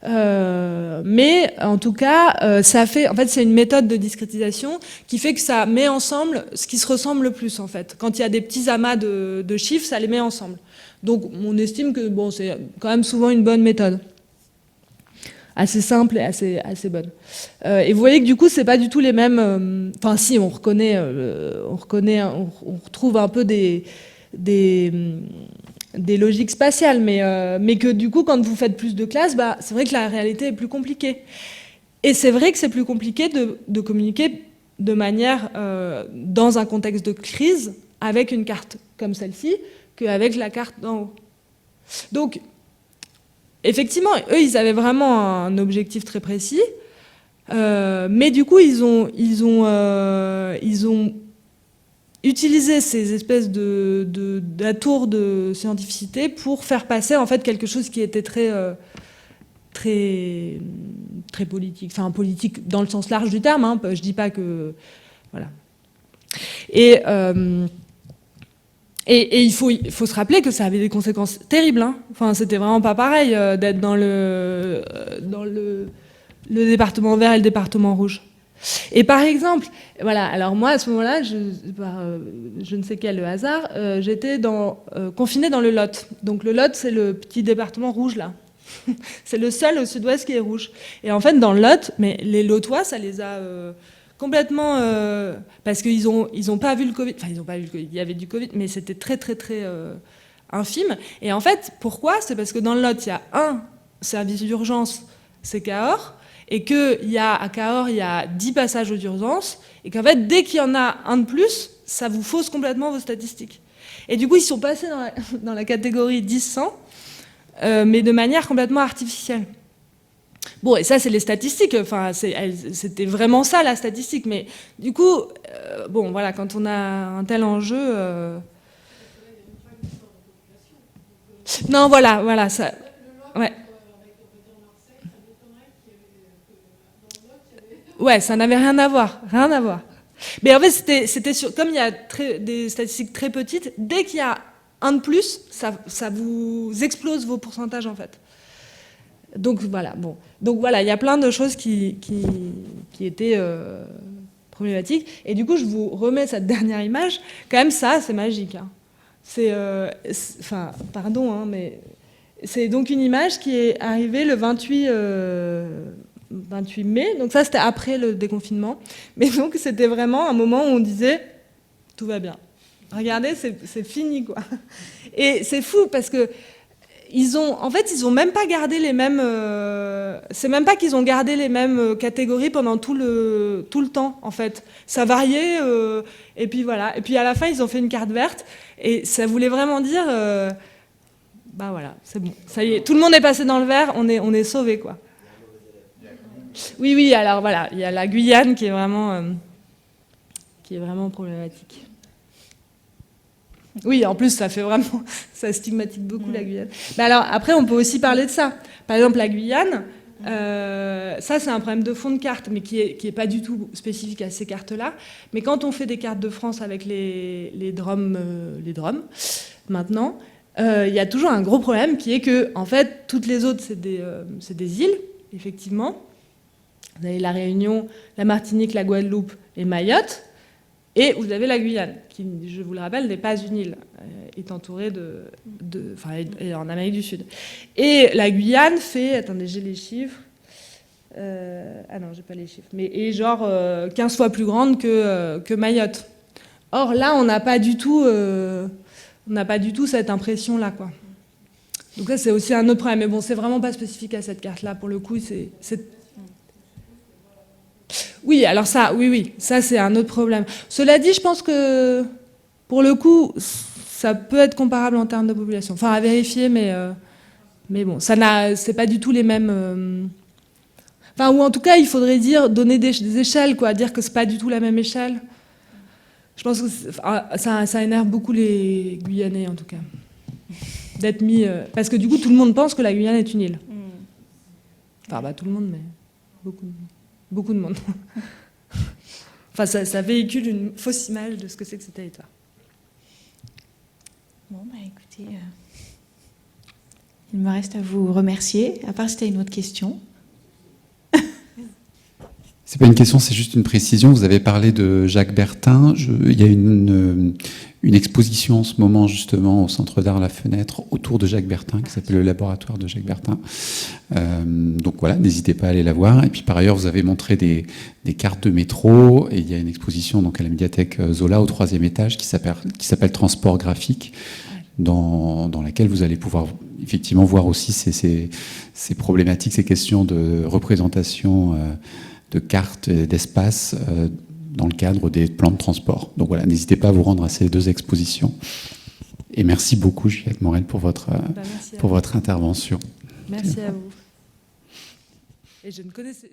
Mais en tout cas, ça fait, en fait, c'est une méthode de discrétisation qui fait que ça met ensemble ce qui se ressemble le plus, en fait. Quand il y a des petits amas de chiffres, ça les met ensemble. Donc on estime que bon, c'est quand même souvent une bonne méthode. Assez simple et assez bonne. Et vous voyez que du coup, c'est pas du tout les mêmes. Enfin, si, on retrouve un peu des logiques spatiales, mais que du coup, quand vous faites plus de classes, bah, c'est vrai que la réalité est plus compliquée. Et c'est vrai que c'est plus compliqué de communiquer de manière, dans un contexte de crise, avec une carte comme celle-ci, qu'avec la carte d'en haut. Donc, effectivement, eux, ils avaient vraiment un objectif très précis, mais du coup, ils ont utilisé ces espèces d'atours de scientificité pour faire passer en fait quelque chose qui était très politique, enfin politique dans le sens large du terme. Hein, je dis pas que voilà. Et il faut se rappeler que ça avait des conséquences terribles. Hein. Enfin, c'était vraiment pas pareil d'être dans le département vert et le département rouge. Et par exemple, voilà. Alors moi, à ce moment-là, je ne sais quel hasard, j'étais confinée dans le Lot. Donc le Lot, c'est le petit département rouge là. C'est le seul au sud-ouest qui est rouge. Et en fait, dans le Lot, mais les Lotois, ça les a complètement, parce qu'ils ont pas vu le Covid. Enfin, ils n'ont pas vu le Covid. Il y avait du Covid, mais c'était très infime. Et en fait, pourquoi ? C'est parce que dans le Lot, il y a un service d'urgence, c'est Cahors, et qu'à Cahors, il y a 10 passages aux urgences, et qu'en fait, dès qu'il y en a un de plus, ça vous fausse complètement vos statistiques. Et du coup, ils sont passés dans la catégorie 10-100, mais de manière complètement artificielle. Bon, et ça, c'est les statistiques. Enfin, c'était vraiment ça, la statistique. Mais du coup, bon, voilà, quand on a un tel enjeu... Non, voilà, ça... Ouais. Ouais, ça n'avait rien à voir. Mais en fait, c'était comme il y a des statistiques très petites, dès qu'il y a un de plus, ça vous explose vos pourcentages, en fait. Donc voilà, bon. Donc voilà, il y a plein de choses qui étaient problématiques. Et du coup, je vous remets cette dernière image. Quand même, ça, c'est magique. Hein. Enfin, pardon, hein, mais c'est donc une image qui est arrivée le 28 mai. Donc ça, c'était après le déconfinement. Mais donc, c'était vraiment un moment où on disait « tout va bien ». Regardez, c'est fini, quoi. Et c'est fou parce que ils ont même pas gardé les mêmes. C'est même pas qu'ils ont gardé les mêmes catégories pendant tout le temps, en fait. Ça variait, et puis voilà. Et puis à la fin, ils ont fait une carte verte, et ça voulait vraiment dire, bah voilà, c'est bon, ça y est, tout le monde est passé dans le vert, on est sauvé, quoi. Oui, alors voilà, il y a la Guyane qui est vraiment problématique. Oui, en plus, ça stigmatise beaucoup la Guyane. Mais alors, après, on peut aussi parler de ça. Par exemple, la Guyane, ça, c'est un problème de fond de carte, mais qui est pas du tout spécifique à ces cartes-là. Mais quand on fait des cartes de France avec les DROM, maintenant, il y a toujours un gros problème qui est que, en fait, toutes les autres, c'est des îles, effectivement. Vous avez la Réunion, la Martinique, la Guadeloupe et Mayotte. Et vous avez la Guyane, qui, je vous le rappelle, n'est pas une île, est entourée est en Amérique du Sud. Et la Guyane fait, attendez, j'ai les chiffres. Ah non, j'ai pas les chiffres. Mais est genre 15 fois plus grande que Mayotte. Or là, on n'a pas du tout cette impression-là, quoi. Donc ça, c'est aussi un autre problème. Mais bon, c'est vraiment pas spécifique à cette carte-là. Pour le coup, c'est... Oui, alors ça, oui, ça c'est un autre problème. Cela dit, je pense que pour le coup, ça peut être comparable en termes de population. Enfin, à vérifier, mais bon, c'est pas du tout les mêmes. Enfin, ou en tout cas, il faudrait donner des échelles, quoi, dire que c'est pas du tout la même échelle. Je pense que ça énerve beaucoup les Guyanais, en tout cas, d'être mis, parce que du coup, tout le monde pense que la Guyane est une île. Enfin, tout le monde, mais beaucoup. beaucoup de monde. Enfin, ça véhicule une fausse image de ce que c'est que ce territoire. Bon, écoutez, il me reste à vous remercier, à part si tu as une autre question. C'est pas une question, c'est juste une précision. Vous avez parlé de Jacques Bertin. Il y a une exposition en ce moment, justement, au Centre d'Art La Fenêtre, autour de Jacques Bertin, qui s'appelle le laboratoire de Jacques Bertin. Donc voilà, n'hésitez pas à aller la voir. Et puis par ailleurs, vous avez montré des cartes de métro, et il y a une exposition donc, à la médiathèque Zola, au 3e étage, qui s'appelle Transport graphique, dans laquelle vous allez pouvoir effectivement voir aussi ces problématiques, ces questions de représentation de cartes et d'espace dans le cadre des plans de transport. Donc voilà, n'hésitez pas à vous rendre à ces 2 expositions. Et merci beaucoup, Juliette Morel, pour votre intervention. Merci à vous. Et je ne connaissais...